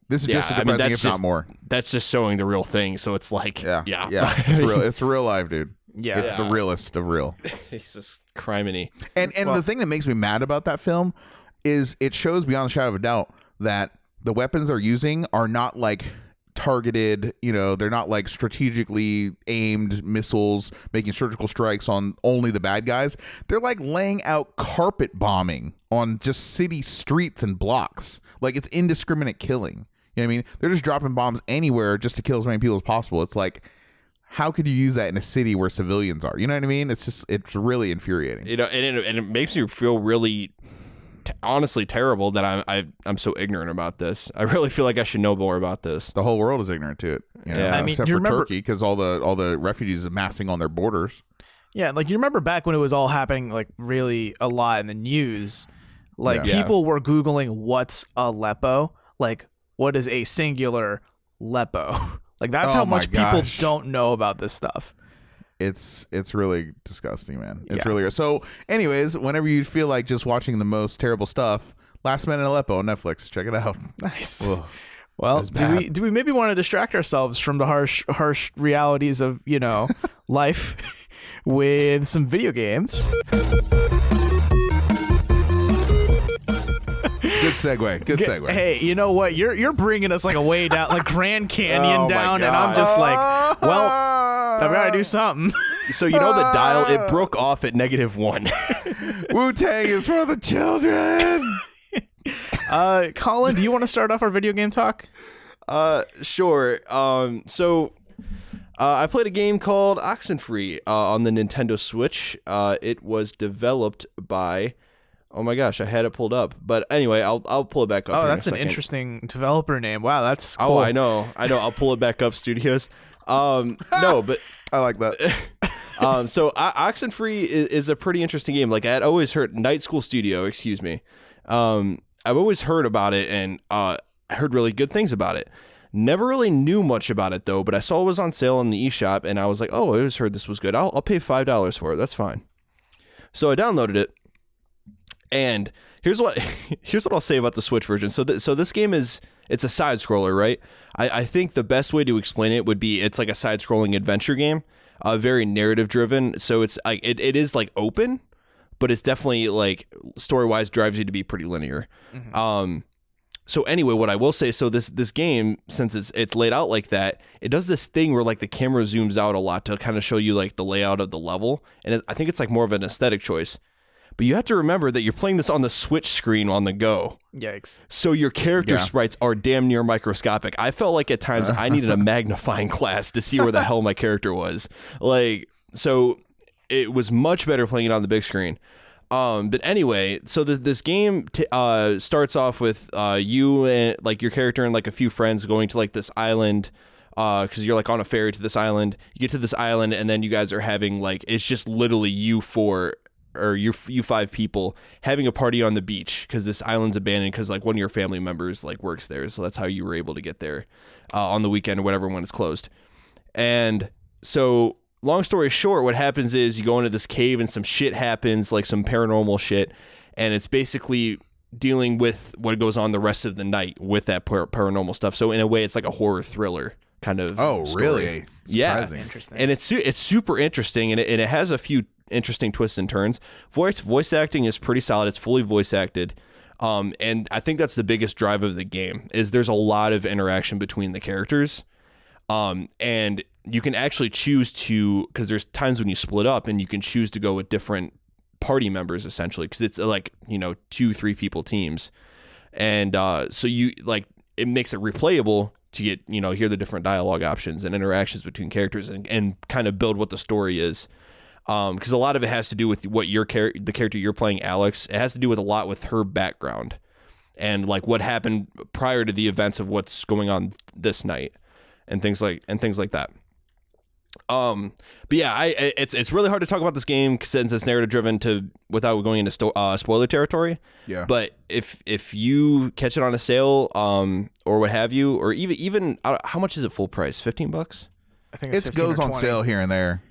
this is just as depressing, if not more. That's just showing the real thing, so it's like, yeah. It's real. It's real life, dude. Yeah, it's the realest of real. It's just criminy. And the thing that makes me mad about that film is it shows beyond the shadow of a doubt that the weapons they're using are not like targeted, they're not like strategically aimed missiles making surgical strikes on only the bad guys. They're like laying out carpet bombing on just city streets and blocks. Like, it's indiscriminate killing. You know what I mean? They're just dropping bombs anywhere just to kill as many people as possible. It's like, how could you use that in a city where civilians are? You know what I mean? It's really infuriating. And it makes me feel really honestly terrible that I'm so ignorant about this. I really feel like I should know more about this. The whole world is ignorant to it. Yeah. I mean, except for Turkey, because all the refugees amassing on their borders. Yeah, like, you remember back when it was all happening like really a lot in the news, like people were Googling what's Aleppo, like what is a singular Leppo. Like, that's how much people don't know about this stuff. It's really disgusting, man. It's really good. So anyways, whenever you feel like just watching the most terrible stuff, Last Man in Aleppo on Netflix, check it out. Nice. Ugh, well, do we maybe want to distract ourselves from the harsh realities of, life with some video games? Good segue. Hey, you know what? You're bringing us like a way down, like Grand Canyon down, and I'm just like, well, I've got to do something. So you know the dial, it broke off at -1. Wu-Tang is for the children. Collin, do you want to start off our video game talk? Sure. I played a game called Oxenfree on the Nintendo Switch. It was developed by, oh my gosh, I had it pulled up. But anyway, I'll pull it back up. Oh, that's an interesting developer name. Wow, that's cool. Oh, I know. I'll pull it back up, Studios. No, but I like that. So Oxenfree is a pretty interesting game. Like I'd always heard Night School Studio, excuse me. I've always heard about it and heard really good things about it. Never really knew much about it though, but I saw it was on sale in the eShop and I was like, oh, I always heard this was good. I'll pay $5 for it. That's fine. So I downloaded it, and here's what I'll say about the Switch version. So this game it's a side scroller, right? I think the best way to explain it would be it's like a side scrolling adventure game, very narrative driven. So it's like it is like open, but it's definitely like story wise drives you to be pretty linear. Mm-hmm. So anyway, what I will say, so this game, since it's laid out like that, it does this thing where like the camera zooms out a lot to kind of show you like the layout of the level, and I think it's like more of an aesthetic choice. But you have to remember that you're playing this on the Switch screen on the go. Yikes. So your character sprites are damn near microscopic. I felt like at times I needed a magnifying glass to see where the hell my character was. Like, so it was much better playing it on the big screen. But anyway, so this game starts off with you and like your character and like a few friends going to like this island, because you're like on a ferry to this island. You get to this island and then you guys are having like, it's just literally you five people having a party on the beach because this island's abandoned because like one of your family members like works there. So that's how you were able to get there on the weekend or whatever when it's closed. And so long story short, what happens is you go into this cave and some shit happens, like some paranormal shit, and it's basically dealing with what goes on the rest of the night with that paranormal stuff. So in a way, it's like a horror thriller kind of. Oh, story. Really? Yeah, interesting. And it's super interesting, and it has a few interesting twists and turns. Voice acting is pretty solid. It's fully voice acted. And I think that's the biggest drive of the game is there's a lot of interaction between the characters. And you can actually choose to, because there's times when you split up and you can choose to go with different party members essentially, because it's like 2-3 people teams, and so you like it makes it replayable to get hear the different dialogue options and interactions between characters and kind of build what the story is, because a lot of it has to do with what the character you're playing, Alex. It has to do with a lot with her background and like what happened prior to the events of what's going on this night. And things like that. But yeah, it's really hard to talk about this game since it's narrative driven without going into spoiler territory. Yeah. But if you catch it on a sale, or what have you, or even how much is it full price? $15? I think it's it goes on 20. sale here and there.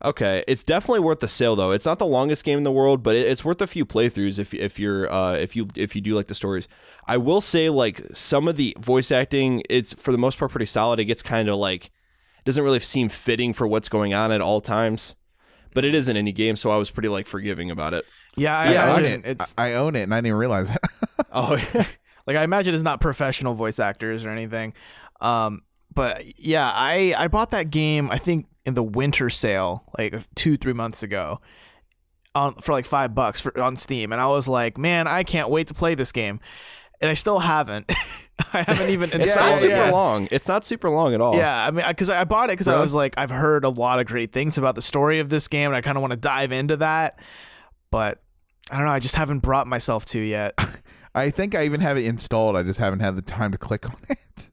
Okay, it's definitely worth the sale though. It's not the longest game in the world, but it's worth a few playthroughs if you do like the stories. I will say like some of the voice acting, it's for the most part pretty solid. It gets kind of like doesn't really seem fitting for what's going on at all times, but it is an indie game, so I was pretty like forgiving about it. Yeah, I imagine I own it and I didn't realize it. Oh, like I imagine it's not professional voice actors or anything. But yeah, I bought that game I think in the winter sale like 2-3 months ago for like $5 on Steam, and I was like, man, I can't wait to play this game, and I still haven't. I haven't even installed it's not super yet. long. It's not super long at all. Yeah, I mean, because I bought it because I was like, I've heard a lot of great things about the story of this game, and I kind of want to dive into that, but I don't know. I just haven't brought myself to yet. I think I even have it installed. I just haven't had the time to click on it.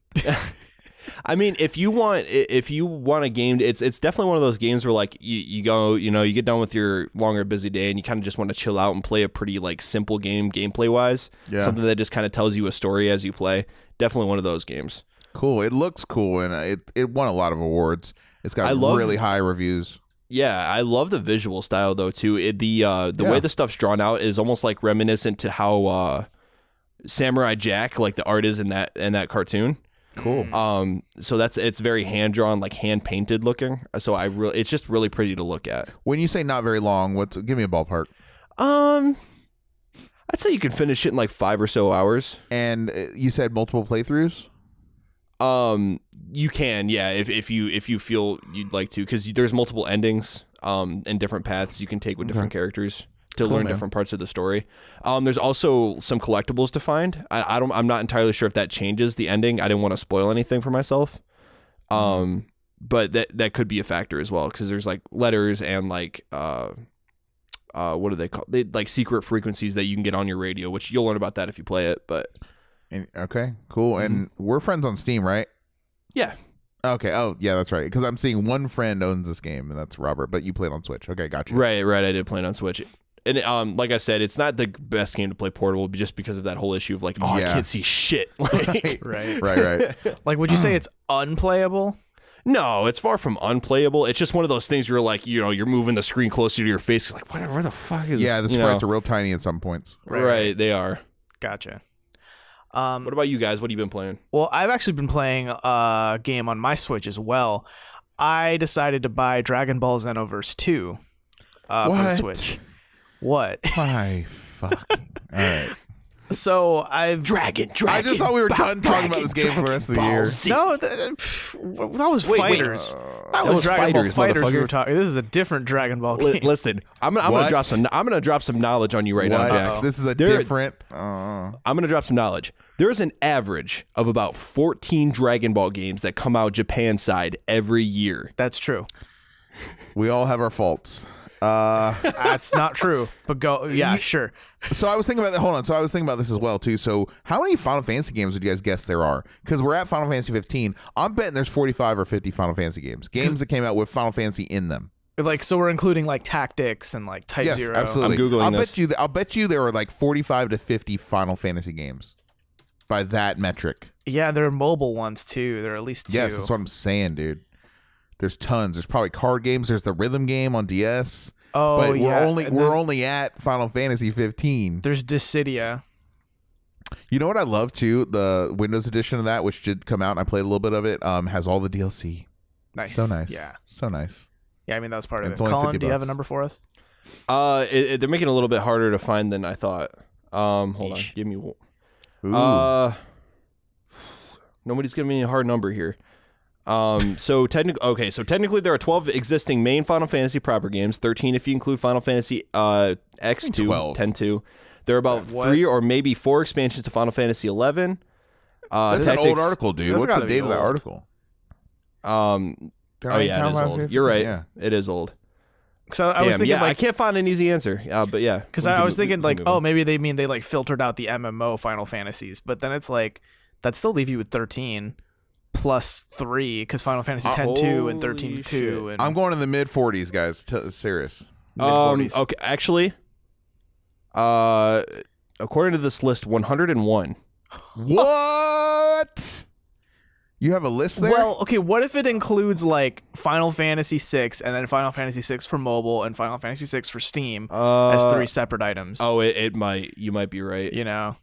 I mean, if you want a game, it's definitely one of those games where like you go, you get done with your longer busy day and you kind of just want to chill out and play a pretty like simple game gameplay wise. Yeah. Something that just kind of tells you a story as you play. Definitely one of those games. Cool. It looks cool, and it won a lot of awards. It's got really high reviews. Yeah, I love the visual style though too. The way the stuff's drawn out is almost like reminiscent to how Samurai Jack, like the art is in that cartoon. Cool. So it's very hand drawn, like hand painted looking. So it's just really pretty to look at. When you say not very long, give me a ballpark. I'd say you can finish it in like 5 or so hours. And you said multiple playthroughs? You can, yeah, if you feel you'd like to, because there's multiple endings and different paths you can take with different characters to learn different parts of the story. There's also some collectibles to find. I'm not entirely sure if that changes the ending. I didn't want to spoil anything for myself. But that could be a factor as well, because there's like letters and like what do they call? They like secret frequencies that you can get on your radio, which you'll learn about that if you play it. But okay, cool. And we're friends on Steam, right? Yeah. Okay. Oh, yeah, that's right. Because I'm seeing one friend owns this game, and that's Robert. But you played on Switch. Okay, gotcha. Right. I did play it on Switch. And like I said, it's not the best game to play portable, just because of that whole issue of like, I can't see shit. Like, right. Like, would you say it's unplayable? No, it's far from unplayable. It's just one of those things where you're like, you're moving the screen closer to your face. It's like, where the fuck is? Yeah, the sprites are real tiny at some points. Right, they are. Gotcha. What about you guys? What have you been playing? Well, I've actually been playing a game on my Switch as well. I decided to buy Dragon Ball Xenoverse 2 for the Switch. What? My fucking. All right. So I've Dragon. I just thought we were done talking about this game for the rest of the year. No, that was Fighters. That was Dragon Ball Fighters we were talking. This is a different Dragon Ball game. Listen, I'm gonna drop some knowledge on you right now, Jack. This is different. I'm gonna drop some knowledge. There is an average of about 14 Dragon Ball games that come out Japan side every year. That's true. We all have our faults. That's not true. But go, yeah, sure. So I was thinking about that. Hold on. So I was thinking about this as well too. So how many Final Fantasy games would you guys guess there are? Because we're at Final Fantasy 15. I'm betting there's 45 or 50 Final Fantasy games that came out with Final Fantasy in them. Like, so we're including like Tactics and like Type Zero. Absolutely. I'm googling this. I'll bet you there are like 45 to 50 Final Fantasy games by that metric. Yeah, there are mobile ones too. There are at least 2. Yes, that's what I'm saying, dude. There's tons. There's probably card games. There's the rhythm game on DS. Oh, but yeah. we're only at Final Fantasy 15. There's Dissidia. You know what I love too? The Windows edition of that, which did come out, and I played a little bit of it. Has all the DLC. Nice. So nice. Yeah. So nice. Yeah, I mean that was part of it. Only Collin, do you have a $50. number for us? They're making it a little bit harder to find than I thought. Hold on, give me. Nobody's giving me a hard number here. So technically there are 12 existing main Final Fantasy proper games, 13 if you include Final Fantasy X2, 12. 10-2. There are about 3 or maybe 4 expansions to Final Fantasy 11. That's an old article, dude. What's the date of that article? It is old. You're right. Yeah. It is old. So I was thinking, I can't find an easy answer. But yeah, because I was thinking like, maybe they mean they like filtered out the MMO Final Fantasies, but then it's like that still leave you with 13 plus 3 because Final Fantasy 10-2 and 13-2. And I'm going in the mid 40s, guys. Serious. Mid-40s. Okay, actually, according to this list, 101. What? You have a list there? Well, okay, what if it includes like Final Fantasy 6 and then Final Fantasy 6 for mobile and Final Fantasy 6 for Steam as 3 separate items? Oh, it might. You might be right. You know.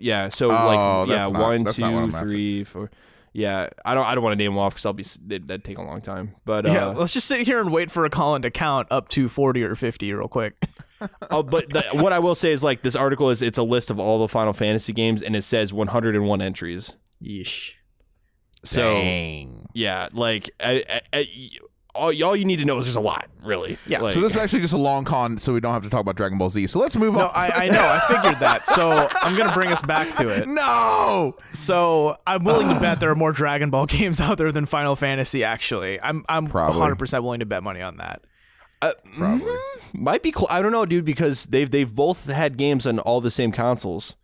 Yeah. So 1, 2, 3, 4. Yeah, I don't want to name them off because that'd take a long time. But yeah, let's just sit here and wait for a Collin to count up to 40 or 50 real quick. But what I will say is like this article it's a list of all the Final Fantasy games and it says 101 entries. Yeesh. So dang. Yeah, like all you need to know is there's a lot, really. Yeah. Like, so this is actually just a long con, so we don't have to talk about Dragon Ball Z. So let's move on. I know. I figured that. So I'm gonna bring us back to it. No. So I'm willing to bet there are more Dragon Ball games out there than Final Fantasy. Actually, I'm probably 100% willing to bet money on that. Probably. Might be. I don't know, dude, because they've both had games on all the same consoles.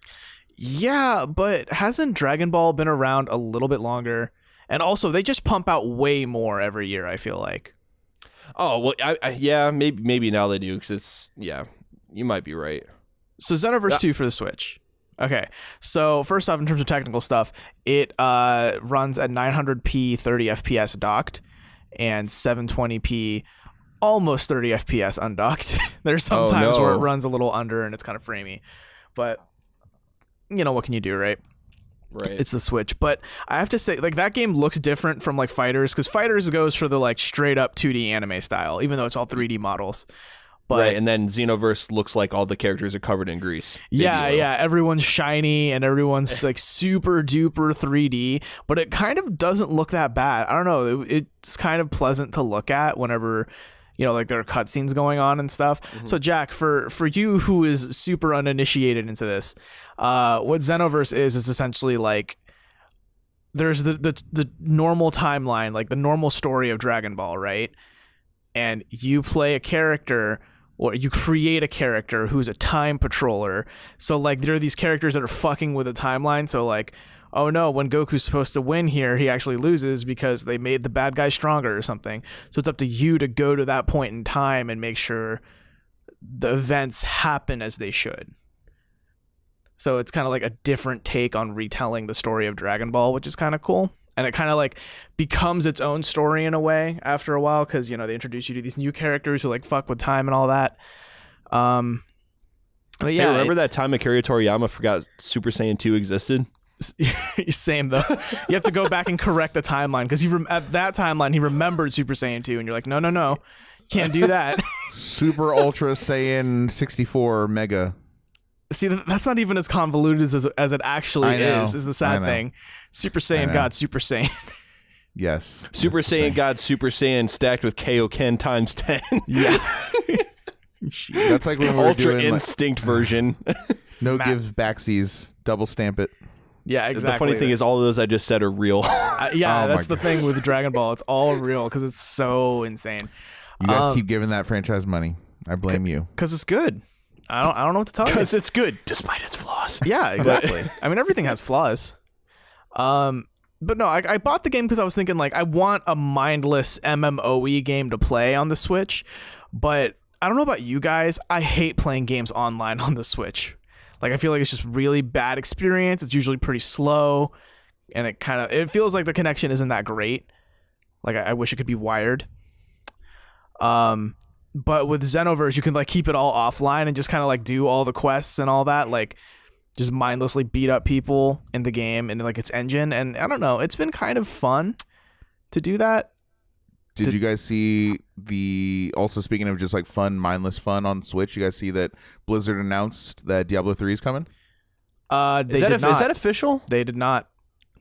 Yeah, but hasn't Dragon Ball been around a little bit longer? And also, they just pump out way more every year, I feel like. Oh, well, maybe now they do, because you might be right. So Xenoverse 2 for the Switch. Okay, so first off, in terms of technical stuff, it runs at 900p 30 FPS docked and 720p almost 30 FPS undocked. There's some times where it runs a little under and it's kind of framey. But, you know, what can you do, right? Right. It's the Switch. But I have to say, like, that game looks different from, like, Fighters, because Fighters goes for the, like, straight-up 2D anime style, even though it's all 3D models. But right, and then Xenoverse looks like all the characters are covered in grease. yeah, everyone's shiny and everyone's like super duper 3D, but it kind of doesn't look that bad. I don't know, it's kind of pleasant to look at whenever, you know, like there are cutscenes going on and stuff. So Jack, for you who is super uninitiated into this, what Xenoverse is essentially like there's the normal timeline, like the normal story of Dragon Ball, right? And you play a character, or you create a character who's a time patroller. So like there are these characters that are fucking with the timeline. So like, oh no, when Goku's supposed to win here, he actually loses because they made the bad guy stronger or something. So it's up to you to go to that point in time and make sure the events happen as they should. So it's kind of like a different take on retelling the story of Dragon Ball, which is kind of cool. And it kind of like becomes its own story in a way after a while, because, you know, they introduce you to these new characters who like fuck with time and all that. But yeah, hey, remember that time Akira Toriyama forgot Super Saiyan 2 existed? Same though. You have to go back and correct the timeline, because at that timeline he remembered Super Saiyan 2, and you're like, no, can't do that. Super Ultra Saiyan 64 Mega. See, that's not even as convoluted as it actually is the sad thing. Super Saiyan God Super Saiyan. Yes. Super Saiyan God Super Saiyan stacked with Kaioken times 10. Yeah. That's like when we were Ultra doing Instinct version. no gives backsies, double stamp it. Yeah, exactly. The funny thing is all of those I just said are real. Yeah, that's the thing with Dragon Ball. It's all real because it's so insane. You guys keep giving that franchise money. I blame you. Because it's good. I don't know what to tell you. Because it's good, despite its flaws. Yeah, exactly. I mean, everything has flaws. But no, I bought the game because I was thinking, like, I want a mindless MMOE game to play on the Switch. But I don't know about you guys. I hate playing games online on the Switch. Like, I feel like it's just really bad experience. It's usually pretty slow. And it feels like the connection isn't that great. Like, I wish it could be wired. But with Xenoverse, you can like keep it all offline and just kind of like do all the quests and all that, like just mindlessly beat up people in the game and like its engine. And I don't know, it's been kind of fun to do that. Did you guys see also speaking of just like fun, mindless fun on Switch, you guys see that Blizzard announced that Diablo 3 is coming? Is that official? They did not.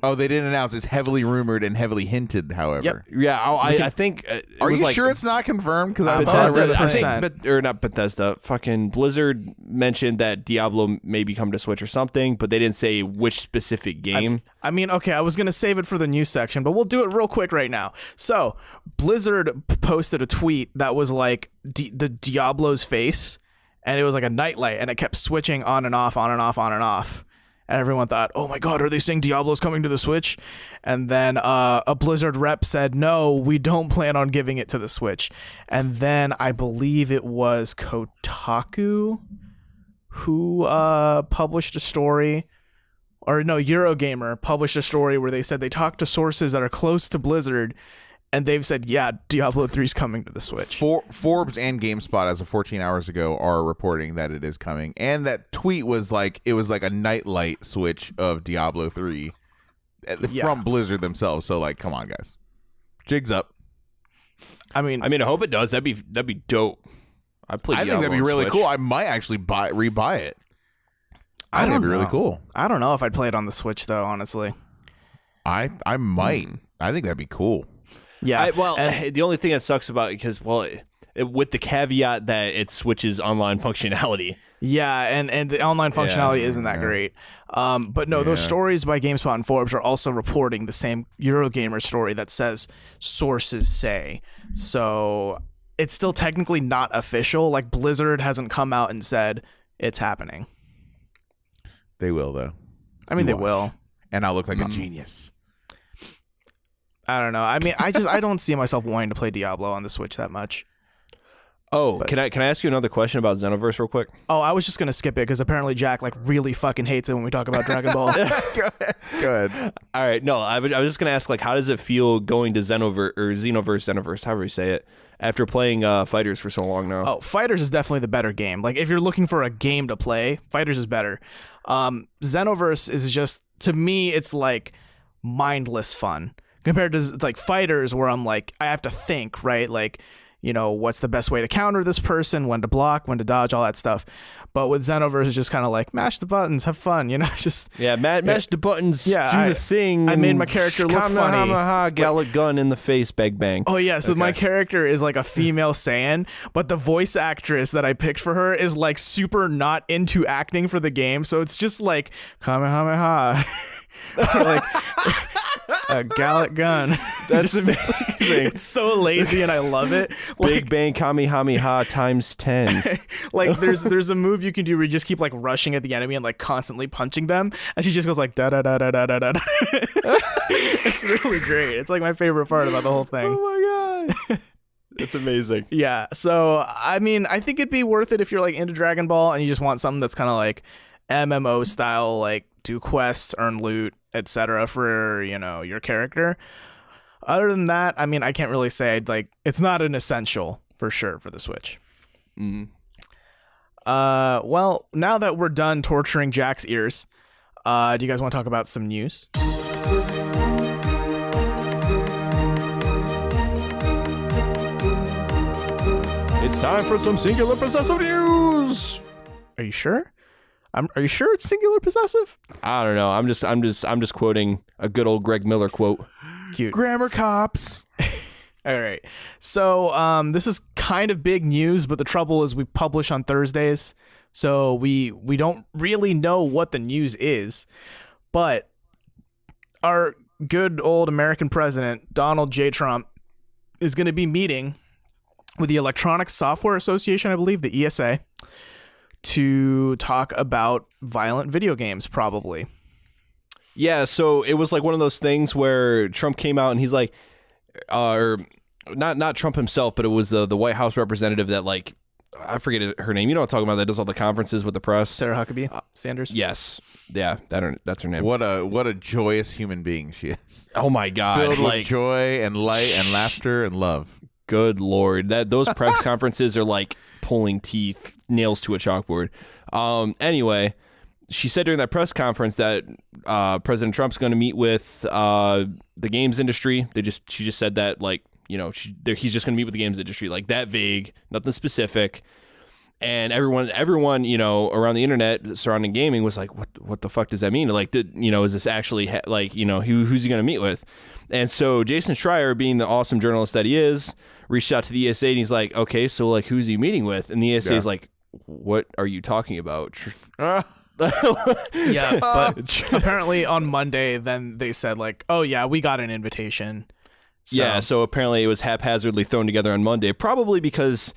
Oh, they didn't announce. It's heavily rumored and heavily hinted, however. Yep. Yeah, I think. Are you sure it's not confirmed? Because I thought I read Bethesda, not Bethesda. Fucking Blizzard mentioned that Diablo may be coming to Switch or something, but they didn't say which specific game. I mean, okay, I was going to save it for the news section, but we'll do it real quick right now. So, Blizzard posted a tweet that was like the Diablo's face, and it was like a nightlight, and it kept switching on and off, on and off, on and off. And everyone thought, oh my God, are they saying Diablo's coming to the Switch? And then a Blizzard rep said, no, we don't plan on giving it to the Switch. And then I believe it was Kotaku who published a story, or no, Eurogamer published a story where they said they talked to sources that are close to Blizzard, and they've said, yeah, Diablo 3 is coming to the Switch. Forbes and GameSpot, as of 14 hours ago, are reporting that it is coming. And that tweet was like, it was like a nightlight switch of Diablo 3 from Blizzard themselves. So, like, come on, guys. Jigs up. I mean, I hope it does. That'd be dope. I think that'd be really cool. I might actually rebuy it. I think it'd be really cool. I don't know if I'd play it on the Switch, though, honestly. I might. I think that'd be cool. Yeah. The only thing that sucks about it, because, with the caveat that it switches online functionality. Yeah, and the online functionality isn't that great. But no, those stories by GameSpot and Forbes are also reporting the same Eurogamer story that says sources say. So it's still technically not official. Like, Blizzard hasn't come out and said it's happening. They will, though. I mean, they will. And I'll look like a genius. I don't know. I mean, I don't see myself wanting to play Diablo on the Switch that much. Oh, can I ask you another question about Xenoverse real quick? Oh, I was just gonna skip it because apparently Jack like really fucking hates it when we talk about Dragon Ball. Go ahead. All right, no, I was just gonna ask, like, how does it feel going to Xenoverse, however you say it, after playing Fighters for so long now? Oh, Fighters is definitely the better game. Like, if you're looking for a game to play, Fighters is better. Xenoverse is just, to me, it's like mindless fun compared to like Fighters, where I'm like, I have to think, right? Like, what's the best way to counter this person, when to block, when to dodge, all that stuff. But with Xenoverse, it's just kind of like mash the buttons, have fun, just mash the buttons, do the thing. I made my character look funny. Gallic gun in the face, bang. Oh yeah, so my character is like a female Saiyan, but the voice actress that I picked for her is like super not into acting for the game, so it's just like Kamehameha. Like a Gallic gun. That's amazing. It's so lazy and I love it. Big Bang Kamehameha times 10. Like there's a move you can do where you just keep like rushing at the enemy and like constantly punching them, and she just goes like da da da da da da da. It's really great. It's like my favorite part about the whole thing. Oh my god. It's amazing. Yeah. So I mean, I think it'd be worth it if you're like into Dragon Ball and you just want something that's kind of like MMO style, like do quests, earn loot, etc. for your character. Other than that, I mean, I can't really say it's not an essential for sure for the Switch. Mm-hmm. Well, now that we're done torturing Jack's ears, do you guys want to talk about some news? It's time for some singular possessive news. Are you sure? Are you sure it's singular possessive? I don't know. I'm just quoting a good old Greg Miller quote. Cute. Grammar cops. All right. So this is kind of big news, but the trouble is we publish on Thursdays, so we don't really know what the news is. But our good old American president, Donald J. Trump, is going to be meeting with the Electronic Software Association, I believe, the ESA, to talk about violent video games, probably. Yeah, so it was like one of those things where Trump came out and he's like, or not Trump himself, but it was the White House representative that, like, I forget her name. You know what I'm talking about? That does all the conferences with the press. Sarah Huckabee Sanders. Yes, yeah, that's her name. What a joyous human being she is. Oh my god, filled with joy and light and laughter and love. Good Lord, those press conferences are like pulling teeth, nails to a chalkboard. Anyway, she said during that press conference that President Trump's going to meet with the games industry. She just said that, like, he's just going to meet with the games industry, like that vague, nothing specific. And everyone, around the internet surrounding gaming was like, what the fuck does that mean? Like, is this actually who's he going to meet with? And so Jason Schreier, being the awesome journalist that he is, reached out to the ESA and he's like, okay, so like, who's he meeting with? And the ESA is like, what are you talking about? Yeah, but apparently on Monday, then they said like, oh yeah, we got an invitation. So apparently it was haphazardly thrown together on Monday, probably because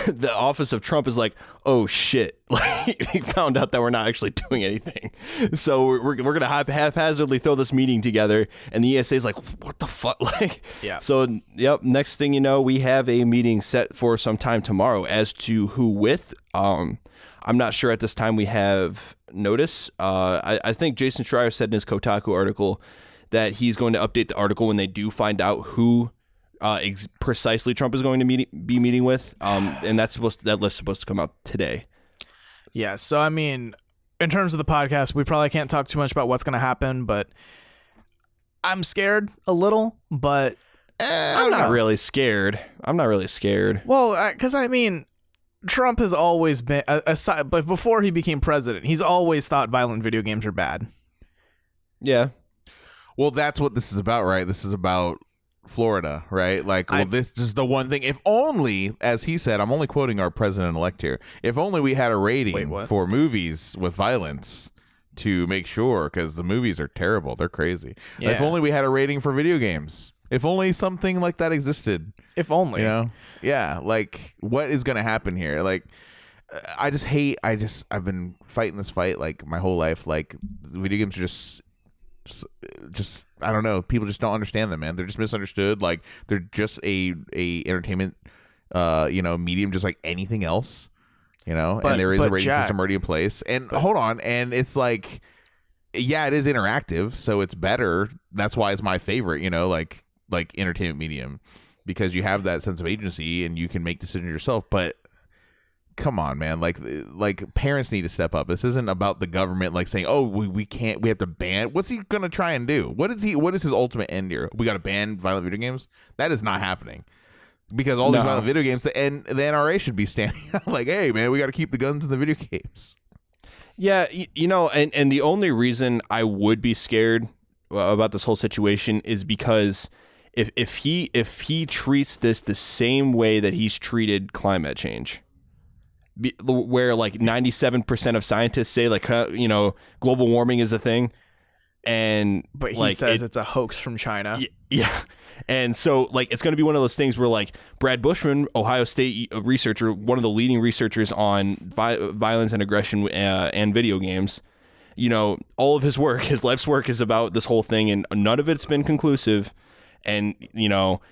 the office of Trump is like, oh shit, like he found out that we're not actually doing anything. So we're going to haphazardly throw this meeting together. And the ESA is like, what the fuck? Like, yeah. So, yep. Next thing you know, we have a meeting set for sometime tomorrow. As to who with, I'm not sure at this time we have notice. I think Jason Schreier said in his Kotaku article that he's going to update the article when they do find out who precisely Trump is going to be meeting with, and that list is supposed to come out today. Yeah, so I mean, in terms of the podcast, we probably can't talk too much about what's going to happen, but I'm scared a little, but I'm not really scared. Well, because I mean, Trump has always been, but before he became president, he's always thought violent video games are bad. Yeah. Well, that's what this is about, right? This is about Florida, right? Like, well, this is the one thing. If only, as he said, I'm only quoting our president-elect here, if only we had a rating for movies with violence to make sure, because the movies are terrible. They're crazy. Yeah. If only we had a rating for video games. If only something like that existed. If only. Yeah, like, what is going to happen here? Like, I've been fighting this fight, like, my whole life. Like, video games are just I don't know. People just don't understand them, man. They're just misunderstood. Like, they're just a entertainment, medium, just like anything else, and there is a rating system already in place. And hold on, and it's like, yeah, it is interactive, so it's better. That's why it's my favorite, like entertainment medium, because you have that sense of agency and you can make decisions yourself. But come on, man. Like parents need to step up. This isn't about the government like saying, oh, we can't, we have to ban. What's he gonna try and do? What is his ultimate end here? We got to ban violent video games? That is not happening. because all these violent video games, and the NRA should be standing out like, hey man, we got to keep the guns in the video games. Yeah, and the only reason I would be scared about this whole situation is because if he treats this the same way that he's treated climate change, where like 97% of scientists say like global warming is a thing, but he says it's a hoax from China. Yeah. And so, like, it's going to be one of those things where, like, Brad Bushman, Ohio State researcher, one of the leading researchers on violence and aggression and video games, all of his life's work is about this whole thing, and none of it's been conclusive. And,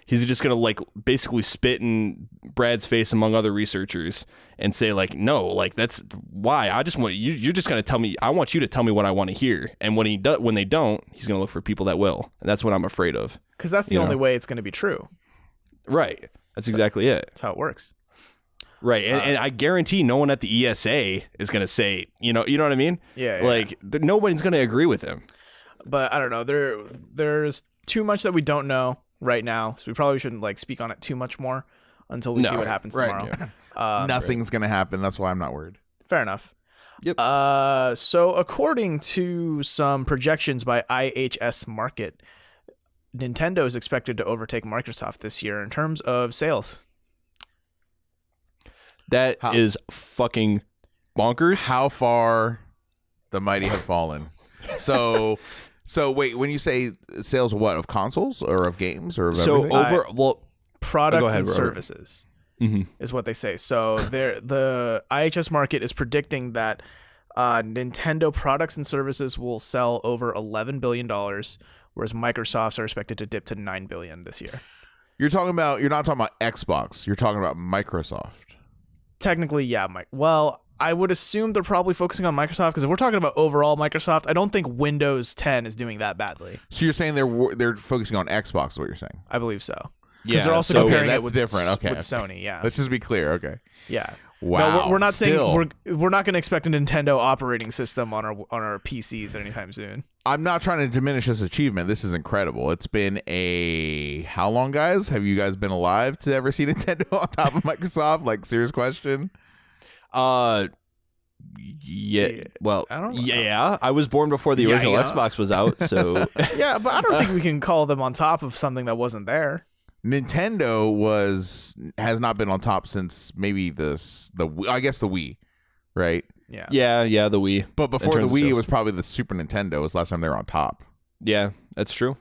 he's just going to, like, basically spit in Brad's face among other researchers and say, like, no, like, that's why. I just want you're just going to tell me. I want you to tell me what I want to hear. And when they don't, he's going to look for people that will. And that's what I'm afraid of. Because that's the only way it's going to be true. Right. That's exactly it. That's how it works. Right. And I guarantee no one at the ESA is going to say, you know what I mean? Yeah. Like, nobody's going to agree with him. But I don't know. There's too much that we don't know right now. So we probably shouldn't, like, speak on it too much more until we see what happens tomorrow. Yeah. Nothing's going to happen. That's why I'm not worried. Fair enough. Yep. So according to some projections by IHS Markit, Nintendo is expected to overtake Microsoft this year in terms of sales. That is fucking bonkers. How far the mighty have fallen. So wait, when you say sales of what? Of consoles or of games or of everything? Products and services is what they say. So the IHS Markit is predicting that Nintendo products and services will sell over $11 billion, whereas Microsoft's are expected to dip to $9 billion this year. You're not talking about Xbox. You're talking about Microsoft. Technically, yeah, Mike. Well, I would assume they're probably focusing on Microsoft because if we're talking about overall Microsoft, I don't think Windows 10 is doing that badly. So you're saying they're focusing on Xbox is what you're saying? I believe so. Yeah, they're also comparing that's it with different. Okay. with Sony. Yeah. Let's just be clear. Okay. Yeah. Wow. No, we're not saying we're not going to expect a Nintendo operating system on our PCs anytime soon. I'm not trying to diminish this achievement. This is incredible. It's been how long, guys? Have you guys been alive to ever see Nintendo on top of Microsoft? Like, serious question. Yeah. Well, I don't know. Yeah. I was born before the original Xbox was out, so yeah, but I don't think we can call them on top of something that wasn't there. Nintendo has not been on top since maybe the Wii, right? Yeah. Yeah, the Wii. But before the Wii, it was probably the Super Nintendo was the last time they were on top. Yeah, that's true.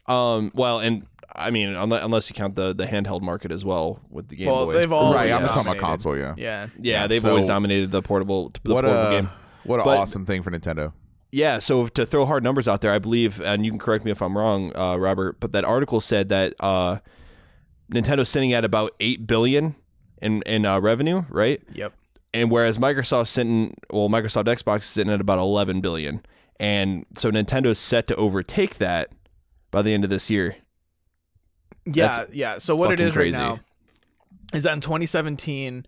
Well, and I mean, unless you count the handheld market as well with the Game Boy. They've always right. I'm just talking about console. Yeah. They've always dominated the portable game. What an awesome thing for Nintendo. Yeah, so to throw hard numbers out there, I believe, and you can correct me if I'm wrong, Robert, but that article said that Nintendo's sitting at about $8 billion in revenue, right? Yep. And whereas Microsoft Xbox is sitting at about $11 billion, and so Nintendo's set to overtake that by the end of this year. Yeah. So what it is crazy. right now is that in 2017,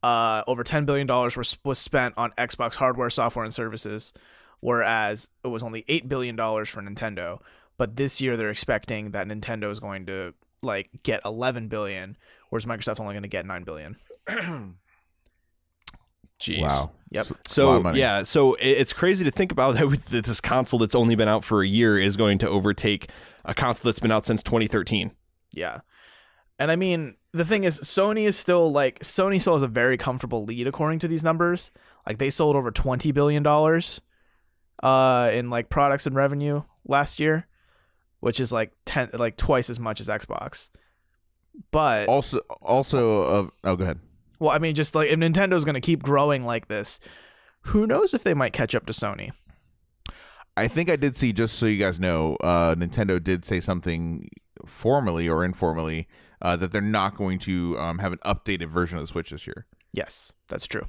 over $10 billion was spent on Xbox hardware, software, and services, whereas it was only $8 billion for Nintendo. But this year they're expecting that Nintendo is going to get $11 billion, whereas Microsoft's only going to get $9 billion. Jeez. Wow. Yep. So it's crazy to think about that this console that's only been out for a year is going to overtake a console that's been out since 2013. Yeah. And I mean, the thing is, Sony still has a very comfortable lead according to these numbers. Like, they sold over $20 billion in products and revenue last year, which is twice as much as Xbox. But also go ahead. Well, I mean, just if Nintendo's going to keep growing like this, who knows if they might catch up to Sony? I think I did see, just so you guys know, Nintendo did say something formally or informally that they're not going to have an updated version of the Switch this year. Yes, that's true.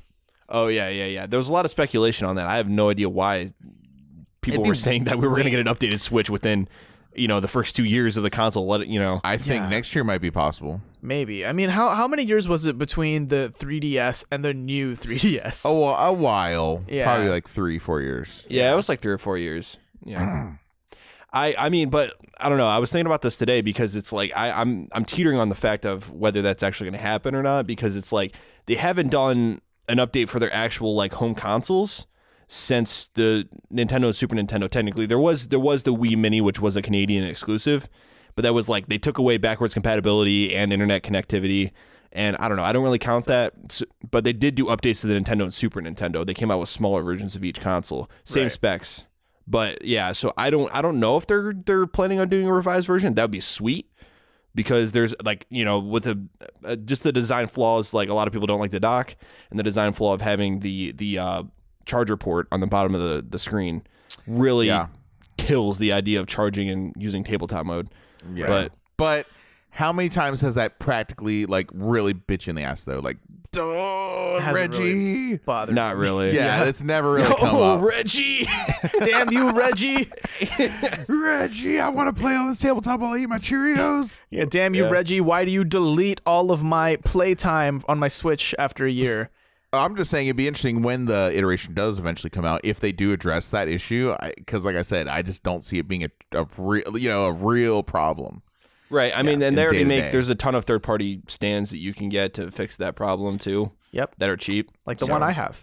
Oh, yeah. There was a lot of speculation on that. I have no idea why people were saying that we were going to get an updated Switch within, the first 2 years of the console. I think next year might be possible. Maybe. I mean, how many years was it between the 3DS and the new 3DS? Oh, well, a while. Yeah. Probably 3-4 years. Yeah, it was 3 or 4 years. Yeah. I mean, but I don't know. I was thinking about this today because it's like I'm teetering on the fact of whether that's actually going to happen or not, because it's like they haven't done an update for their actual like home consoles since the Nintendo and Super Nintendo. Technically, there was the Wii Mini, which was a Canadian exclusive, but that was like they took away backwards compatibility and internet connectivity. And I don't know. I don't really count that, but they did do updates to the Nintendo and Super Nintendo. They came out with smaller versions of each console, same specs. But yeah, so I don't know if they're planning on doing a revised version. That would be sweet, because there's like, you know, with just the design flaws, like a lot of people don't like the dock, and the design flaw of having the charger port on the bottom of the screen really kills the idea of charging and using tabletop mode. Yeah. But how many times has that practically like really bit you in the ass though? Like, Reggie, really bothered not me. really. Yeah, it's never really come up. Reggie, Damn you, Reggie. Reggie, I want to play on this tabletop while I eat my Cheerios. Yeah, damn you, Reggie. Why do you delete all of my playtime on my Switch after a year? I'm just saying it'd be interesting when the iteration does eventually come out if they do address that issue, because like I said, I just don't see it being a real problem. Right. I mean, and they already day-to-day. there's a ton of third-party stands that you can get to fix that problem too. Yep. That are cheap. Like the one I have.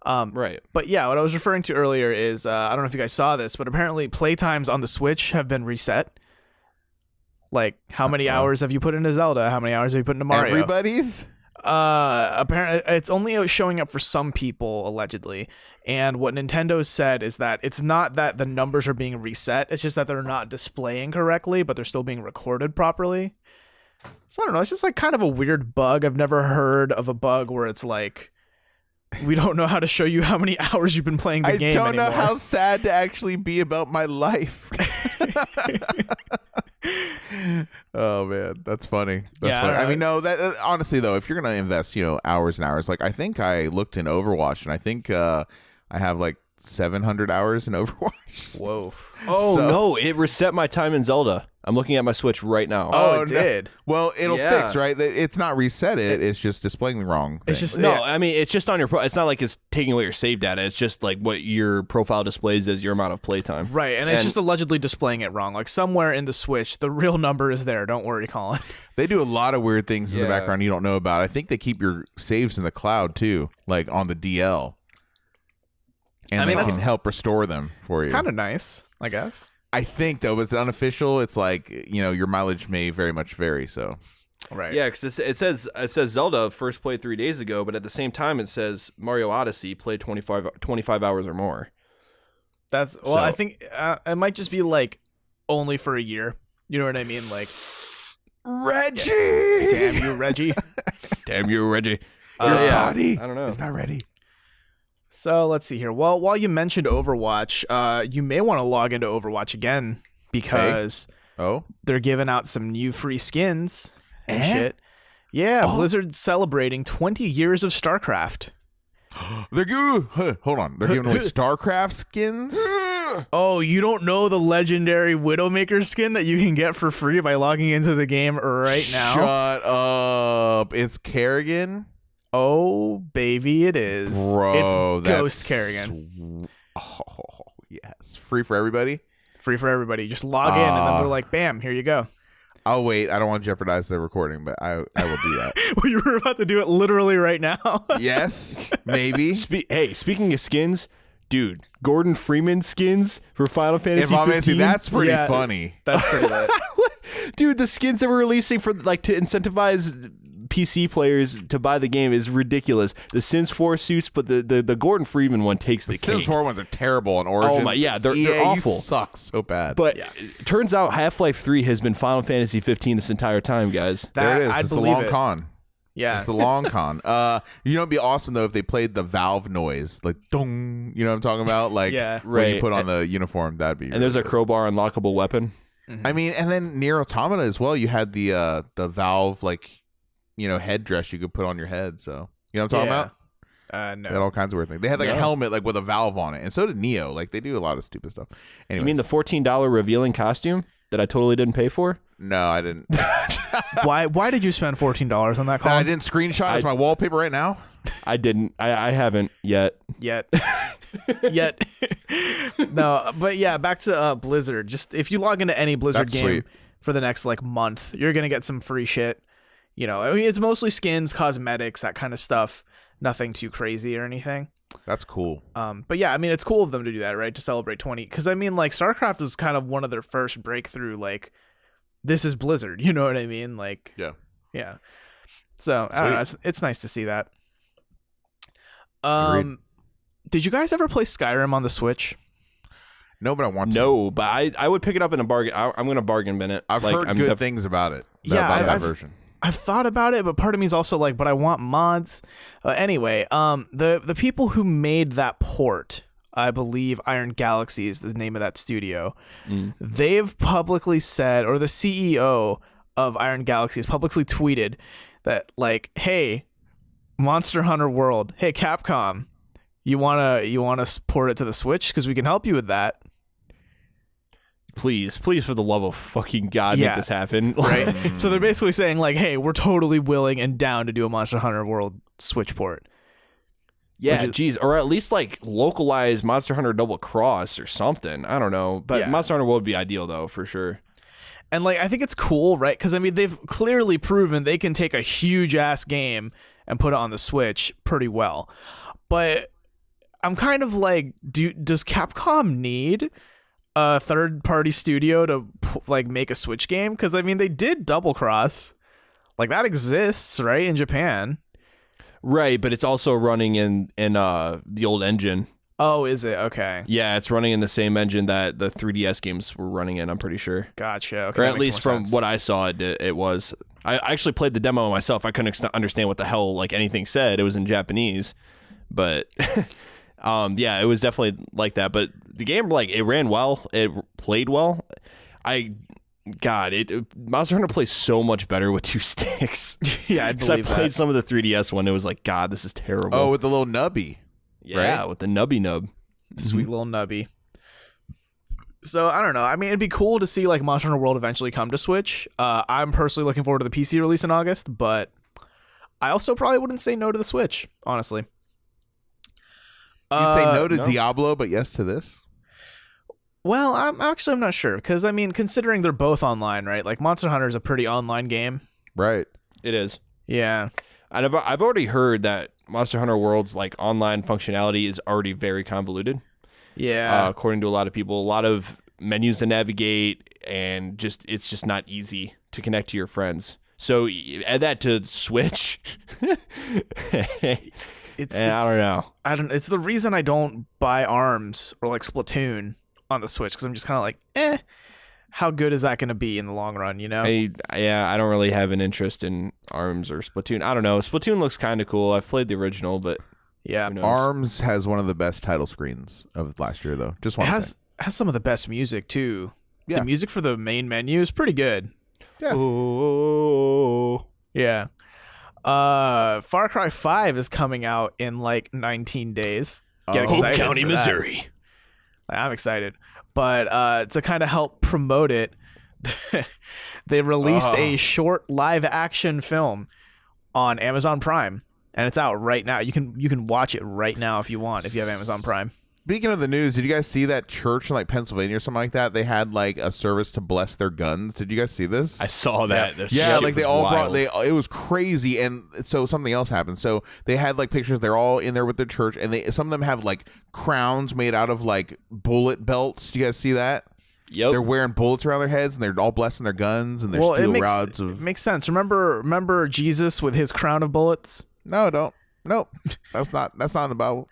Right. But yeah, what I was referring to earlier is, I don't know if you guys saw this, but apparently playtimes on the Switch have been reset. Like, how many hours have you put into Zelda? How many hours have you put into Mario? Everybody's? Apparently it's only showing up for some people, allegedly. And what Nintendo said is that it's not that the numbers are being reset, it's just that they're not displaying correctly, but they're still being recorded properly. So I don't know, it's just like kind of a weird bug. I've never heard of a bug where it's like, we don't know how to show you how many hours you've been playing the game I don't anymore. know how sad to actually be about my life. Oh man, that's funny. That's funny. I mean, no, that honestly though, if you're gonna invest, hours and hours, like I think I looked in Overwatch, and I think I have like 700 hours in Overwatch. Whoa. Oh So- no, it reset my time in Zelda. I'm looking at my Switch right now. Oh, it did. Well, it'll Yeah. fix, right? It's not reset it. It's just displaying the wrong thing. It's just No, I mean, it's just on your it's not like it's taking away your save data. It's just like what your profile displays as your amount of playtime. right, and it's just allegedly displaying it wrong. Like somewhere in the Switch, the real number is there. Don't worry, Colin. They do a lot of weird things in the Yeah. background you don't know about. I think they keep your saves in the cloud too, like on the DL. And I mean, they that's- can help restore them for you. It's kind of nice, I guess. I think though, it's unofficial. It's like your mileage may very much vary. So Right. Yeah, because it says Zelda first played 3 days ago, but at the same time it says Mario Odyssey played 25 hours or more. That's So- I think it might just be like only for a year. You know what I mean? Like, Reggie, damn you, Reggie. Damn you, Reggie. your Yeah, body I don't know. is not ready. So let's see here. Well, while you mentioned Overwatch, you may want to log into Overwatch again because Oh, they're giving out some new free skins and Eh? shit. Yeah, Oh. Blizzard's celebrating 20 years of StarCraft. they're hold on. They're giving away StarCraft skins. Oh, you don't know the legendary Widowmaker skin that you can get for free by logging into the game right now? Shut up! It's Kerrigan. Oh, baby, it is. Bro, it's Ghost Kerrigan. Oh, yes. Free for everybody? Free for everybody. Just log in, and then they're like, bam, here you go. I'll wait. I don't want to jeopardize the recording, but I will do that. We were about to do it literally right now. Yes, maybe. Hey, speaking of skins, dude, Gordon Freeman skins for Final Fantasy If I'm 15. that's pretty Yeah. funny. That's pretty lit. Dude, the skins that we're releasing for like to incentivize PC players to buy the game is ridiculous. The Sims 4 suits, but the Gordon Freeman one takes the Sims cake. 4 ones are terrible on Origin. Oh my, yeah, they're EA, awful. You suck so bad. But it turns out Half-Life 3 has been Final Fantasy 15 this entire time, guys. there it is. I'd It's the believe long it. con. Yeah. It's the long con. It'd be awesome though if they played the Valve noise, like dong. You know what I'm talking about? Like Yeah. when you Right. put on the uniform, that'd be. And there's a crowbar unlockable weapon. I mean, and then Nier Automata as well. You had the Valve headdress you could put on your head. So you know what I'm talking about? They had No. all kinds of weird things. They had like a No. helmet like with a valve on it, and so did Neo. Like they do a lot of stupid stuff. Anyway, You mean the $14 revealing costume that I totally didn't pay for? no, I didn't. Why did you spend $14 on that I call? didn't screenshot. It's my wallpaper right now. I didn't. I haven't yet. Yet. Yet, no, but yeah, back to Blizzard. Just if you log into any Blizzard That's game sweet. for the next like month, you're gonna get some free shit. You know, I mean, it's mostly skins, cosmetics, that kind of stuff. Nothing too crazy or anything. That's cool. But yeah, I mean, it's cool of them to do that, right? To celebrate 20, because I mean, like StarCraft was kind of one of their first breakthrough. Like, this is Blizzard. You know what I mean? Like, yeah. So I don't know. It's nice to see that. Agreed. Did you guys ever play Skyrim on the Switch? No, but I want to. No, but I would pick it up in a bargain. I'm going to bargain bin it. I've heard good things about it. Yeah, about that version. I've thought about it, but part of me is also like, but I want mods. Anyway, the people who made that port, I believe Iron Galaxy is the name of that studio. They've publicly said, or the CEO of Iron Galaxy has publicly tweeted that, like, hey, Monster Hunter World, hey Capcom, you wanna port it to the Switch because we can help you with that. Please, for the love of fucking God, make this happen. Right? So they're basically saying like, hey, we're totally willing and down to do a Monster Hunter World Switch port. Yeah, geez, or at least like localize Monster Hunter Double Cross or something. I don't know, but Monster Hunter World would be ideal though, for sure. And like, I think it's cool, right? Because I mean, they've clearly proven they can take a huge ass game and put it on the Switch pretty well. But I'm kind of like, does Capcom need a third-party studio to like make a Switch game? Because I mean, they did Double Cross, like that exists, right, in Japan. Right, but it's also running in the old engine. Oh, is it? Okay. Yeah, it's running in the same engine that the 3DS games were running in, I'm pretty sure. Gotcha. Okay, or at least from what I saw, it was. I actually played the demo myself. I couldn't understand what the hell like anything said. It was in Japanese, but yeah, it was definitely like that. But the game, like, it ran well. It played well. Monster Hunter plays so much better with two sticks. Yeah, because I played some of the 3DS one. It was like, God, this is terrible. Oh, with the little nubby. Yeah, right? with the nubby nub. Sweet little nubby. So, I don't know. I mean, it'd be cool to see like Monster Hunter World eventually come to Switch. I'm personally looking forward to the PC release in August, but I also probably wouldn't say no to the Switch, honestly. You'd say no to Diablo, but yes to this? Well, I'm not sure, because I mean, considering they're both online, right? Like Monster Hunter is a pretty online game. Right. It is. Yeah. And I've already heard that Monster Hunter World's like online functionality is already very convoluted. Yeah. According to a lot of people, a lot of menus to navigate, and it's just not easy to connect to your friends. So add that to Switch. I don't know. It's the reason I don't buy ARMS or like Splatoon on the Switch, because I'm just kind of like, how good is that going to be in the long run, you know? I don't really have an interest in ARMS or Splatoon. I don't know. Splatoon looks kind of cool. I've played the original, but yeah, ARMS has one of the best title screens of last year, though. Just want to say. Has some of the best music too. Yeah. The music for the main menu is pretty good. Yeah. Oh. Yeah. Far Cry 5 is coming out in like 19 days. Get excited. Hope County, for that. Missouri. I'm excited. But to kind of help promote it, they released a short live action film on Amazon Prime, and it's out right now. You can watch it right now if you want, if you have Amazon Prime. Speaking of the news, did you guys see that church in like Pennsylvania or something like that? They had like a service to bless their guns. Did you guys see this? I saw that. Yeah, like they all brought. It was crazy, and so something else happened. So they had like pictures. They're all in there with the church, and some of them have like crowns made out of like bullet belts. Do you guys see that? Yep. They're wearing bullets around their heads, and they're all blessing their guns, and they're steel rods. It makes sense. Remember Jesus with his crown of bullets? No, don't. Nope. That's not in the Bible.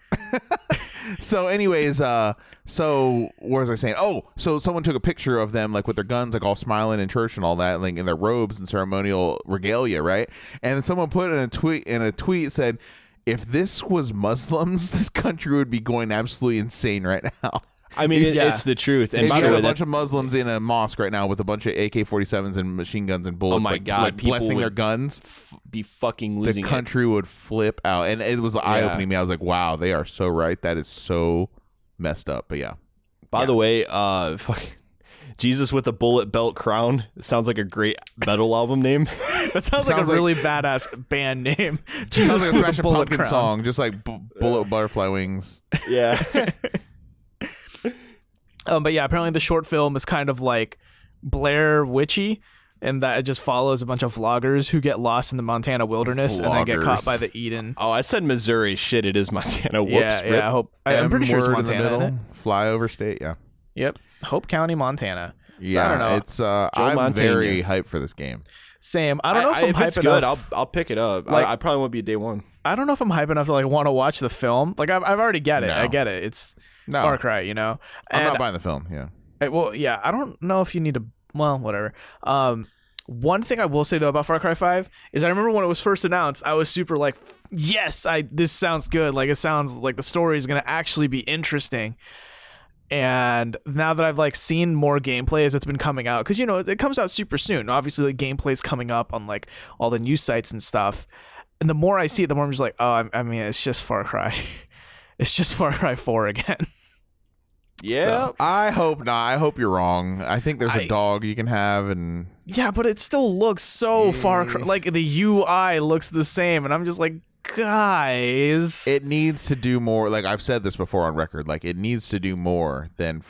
So anyways, so what was I saying? Oh, so someone took a picture of them like with their guns, like all smiling in church and all that, like in their robes and ceremonial regalia, right? And then someone put in a tweet said, if this was Muslims, this country would be going absolutely insane right now. I mean, it's the truth. And if by you the had way, a bunch of Muslims in a mosque right now with a bunch of AK-47s and machine guns and bullets, oh my God, like blessing their guns, be fucking losing. The country would flip out, and it was eye-opening me. I was like, wow, they are so right. That is so messed up. But yeah. By the way, Jesus with a bullet belt crown. It sounds like a great metal album name. That sounds like a really badass band name. Jesus Sounds like a with Smashing bullet Pumpkin crown. song, just like bullet butterfly wings. Yeah. But yeah, apparently the short film is kind of like Blair Witchy, and that it just follows a bunch of vloggers who get lost in the Montana wilderness and then get caught by the Eden. Oh, I said Missouri. Shit, it is Montana. Whoops. Yeah, rip. I hope. I'm pretty sure it's M-word in Montana. the Isn't middle, flyover state. Yeah. it? Yep, Hope County, Montana. So Yeah, I don't know. it's I'm Montana. very hyped for this game. Same. I don't know if I'm if hype it's good, enough. I'll pick it up. Like- I probably won't be day one. I don't know if I'm hype enough to like want to watch the film. Like I've already get it. No. I get it. It's No, Far Cry, you know. I'm And not buying the film. Yeah. well, yeah, I don't know if you need to. Well, whatever. One thing I will say though about Far Cry 5 is I remember when it was first announced, I was super like, yes, this sounds good. Like it sounds like the story is gonna actually be interesting. And now that I've like seen more gameplay as it's been coming out, because you know it comes out super soon. Obviously, the gameplay's coming up on like all the news sites and stuff. And the more I see it, the more I'm just like, oh, I mean, it's just Far Cry. It's just Far Cry 4 again. Yeah. So, I hope not. I hope you're wrong. I think there's a dog you can have, and Yeah, but it still looks so Far Cry. Like the UI looks the same, and I'm just like, guys. it needs to do more. Like I've said this before on record. Like it needs to do more than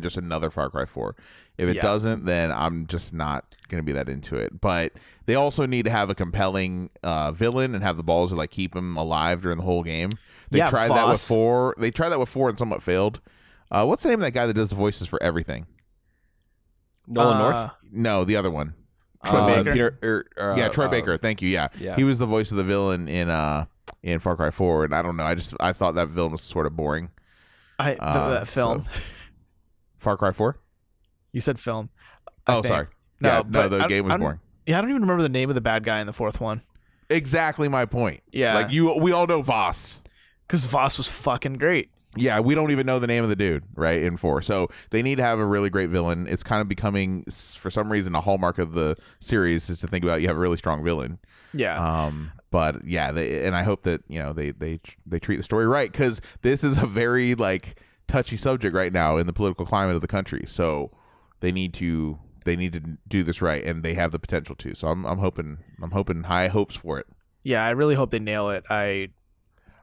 just another Far Cry 4. If it doesn't, then I'm just not gonna be that into it. But they also need to have a compelling villain and have the balls to like keep him alive during the whole game. They tried that with 4. They tried that with 4 and somewhat failed. What's the name of that guy that does the voices for everything? Nolan North. No, the other one. Troy Baker. Peter, Troy Baker. Thank you. Yeah. Yeah. He was the voice of the villain in Far Cry 4, and I don't know. I thought that villain was sort of boring. That film. So- Far Cry 4. You said film. Oh, sorry. No, The game was boring. Yeah, I don't even remember the name of the bad guy in the fourth one. Exactly my point. Yeah. Like we all know Voss. Because Voss was fucking great. Yeah, we don't even know the name of the dude, right, in 4. So they need to have a really great villain. It's kind of becoming, for some reason, a hallmark of the series is to think about you have a really strong villain. Yeah. But yeah, and I hope that, you know, they treat the story right, because this is a very like touchy subject right now in the political climate of the country. So they need to do this right, and they have the potential to. So I'm hoping high hopes for it. Yeah, I really hope they nail it. I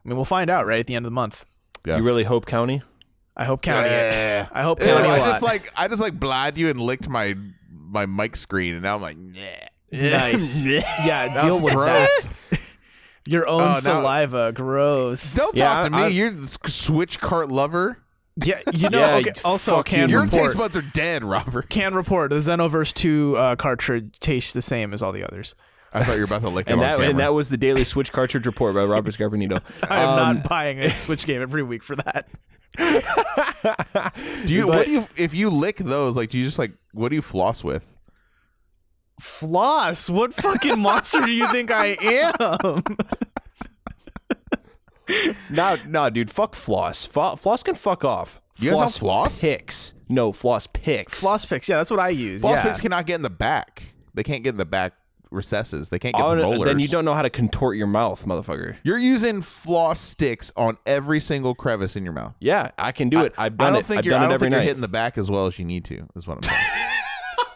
mean, we'll find out right at the end of the month. Yeah. You really hope County? I hope County. Yeah. I hope County. I a lot. just like blad you and licked my mic screen, and now I'm like, yeah. Nice. Yeah, deal was with gross. that. Your own now- saliva. Gross. Don't talk to me. You're the switch cart lover. Yeah, you know. Yeah, okay, also, fuck can you. Your report. taste buds are dead, Robert. Can report the Xenoverse 2 cartridge tastes the same as all the others. I thought you were about to lick it And on that camera. and that was the daily Switch cartridge report by Robert Scarpanito. I am not buying a Switch game every week for that. If you lick those, like, do you just like, what do you floss with? Floss? What fucking monster do you think I am? No, dude, fuck floss. Floss can fuck off. You guys don't floss? Picks. No, floss picks. Floss picks. Yeah, that's what I use. Floss yeah. picks cannot get in the back. They can't get in the back recesses. They can't get the no, molars. then you don't know how to contort your mouth, motherfucker. You're using floss sticks on every single crevice in your mouth. Yeah, I can do it. I've done it. I've I done don't it every think you're night. hitting the back as well as you need to. Is what I'm saying.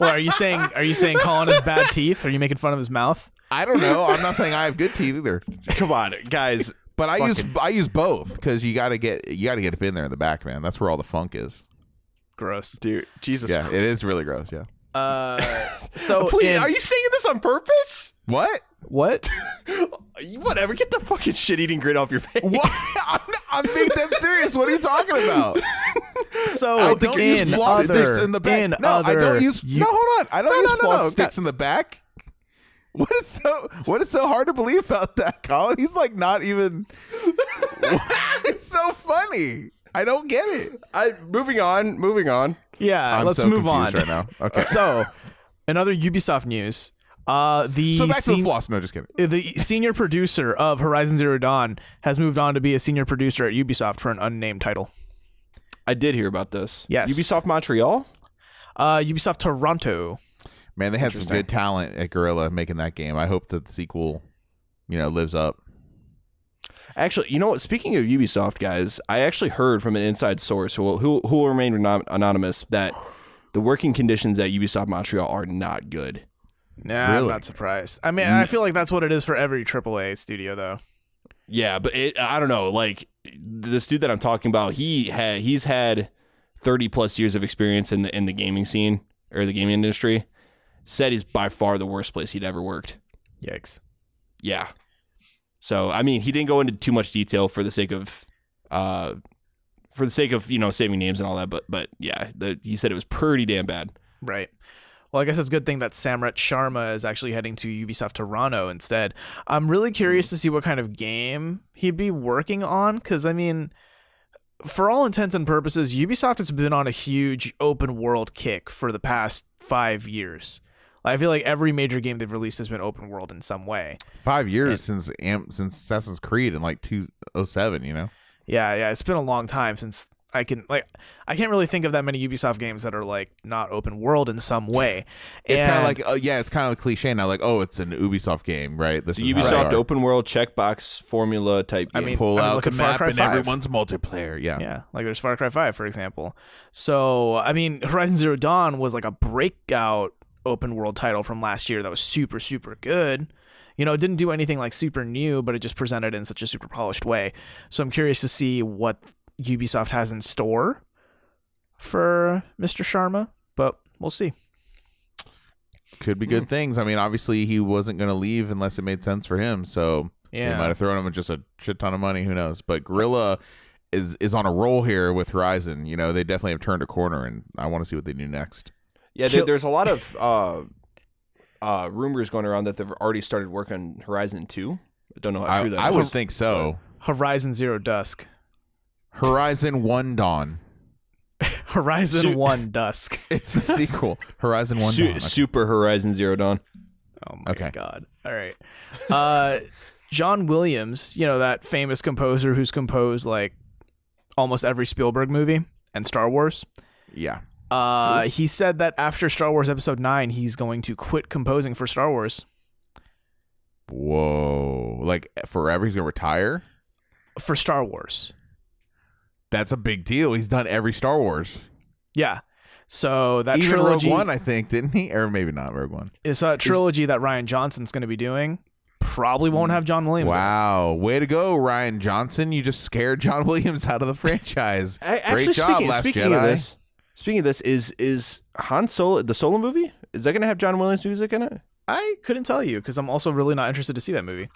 Well, are you saying Collin has bad teeth? Are you making fun of his mouth? I don't know. I'm not saying I have good teeth either. Come on, guys. But I use both, because you gotta get it in there in the back, man. That's where all the funk is. Gross. Dude, Jesus. Yeah, it is really gross. Yeah. So Please, are you saying this on purpose? What? what? Whatever. Get the fucking shit-eating grin off your face. What? I'm being dead serious. What are you talking about? So I don't use floss sticks in the back. No, I don't use. No, hold on. I don't use floss sticks in the back. What is so hard to believe about that, Collin? He's like not even. It's so funny. I don't get it. Moving on. Yeah, I'm let's so move on. confused right now. Okay. So, in other Ubisoft news, So back to the floss. No, just kidding. the senior producer of Horizon Zero Dawn has moved on to be a senior producer at Ubisoft for an unnamed title. I did hear about this. Yes. Ubisoft Montreal? Ubisoft Toronto. Man, they had some good talent at Guerrilla making that game. I hope that the sequel, lives up. Actually, you know what? Speaking of Ubisoft, guys, I actually heard from an inside source who will remain anonymous that the working conditions at Ubisoft Montreal are not good. Nah, Really? I'm not surprised. I mean, I feel like that's what it is for every AAA studio, though. Yeah, but I don't know. Like this dude that I'm talking about, he's had 30 plus years of experience in the gaming scene or the gaming industry. Said he's by far the worst place he'd ever worked. Yikes. Yeah. So I mean, he didn't go into too much detail for the sake of saving names and all that. But yeah, he said it was pretty damn bad. Right. Well, I guess it's a good thing that Samrat Sharma is actually heading to Ubisoft Toronto instead. I'm really curious to see what kind of game he'd be working on, because, I mean, for all intents and purposes, Ubisoft has been on a huge open world kick for the past 5 years. I feel like every major game they've released has been open world in some way. 5 years since Assassin's Creed in like 2007, you know? Yeah, it's been a long time since I can't really think of that many Ubisoft games that are like not open world in some way. It's kind of like it's kind of a cliche now, like, oh, it's an Ubisoft game, right? This The is Ubisoft open world checkbox formula type game. pull out look the at Far map Cry and 5. everyone's multiplayer. Yeah, like there's Far Cry 5, for example. So, I mean, Horizon Zero Dawn was like a breakout open world title from last year that was super, super good. You know, it didn't do anything like super new, but it just presented in such a super polished way. So I'm curious to see what Ubisoft has in store for Mr. Sharma, but we'll see. Could be good things. I mean, obviously he wasn't going to leave unless it made sense for him, so they might have thrown him just a shit ton of money. Who knows? But Guerrilla is on a roll here with Horizon. You know, they definitely have turned a corner, and I want to see what they do next. Yeah, there's a lot of rumors going around that they've already started work on Horizon 2. I don't know how true that is. I would think so. Horizon Zero Dusk. Horizon 1 Dawn. Horizon 1 Dusk. It's the sequel. Horizon 1 Dawn. Okay. Super Horizon Zero Dawn. Oh my God. All right. John Williams, you know, that famous composer who's composed like almost every Spielberg movie and Star Wars. Yeah. He said that after Star Wars Episode 9, he's going to quit composing for Star Wars. Whoa. Like forever he's going to retire? For Star Wars. That's a big deal. He's done every Star Wars. Yeah. So that even trilogy, Rogue One, I think, didn't he? Or maybe not Rogue One. It's a trilogy that Rian Johnson's going to be doing. Probably won't have John Williams. Wow. Way to go, Rian Johnson. You just scared John Williams out of the franchise. Actually, Great job, Last Jedi. Speaking of this, is Han Solo, the Solo movie, is that going to have John Williams music in it? I couldn't tell you because I'm also really not interested to see that movie.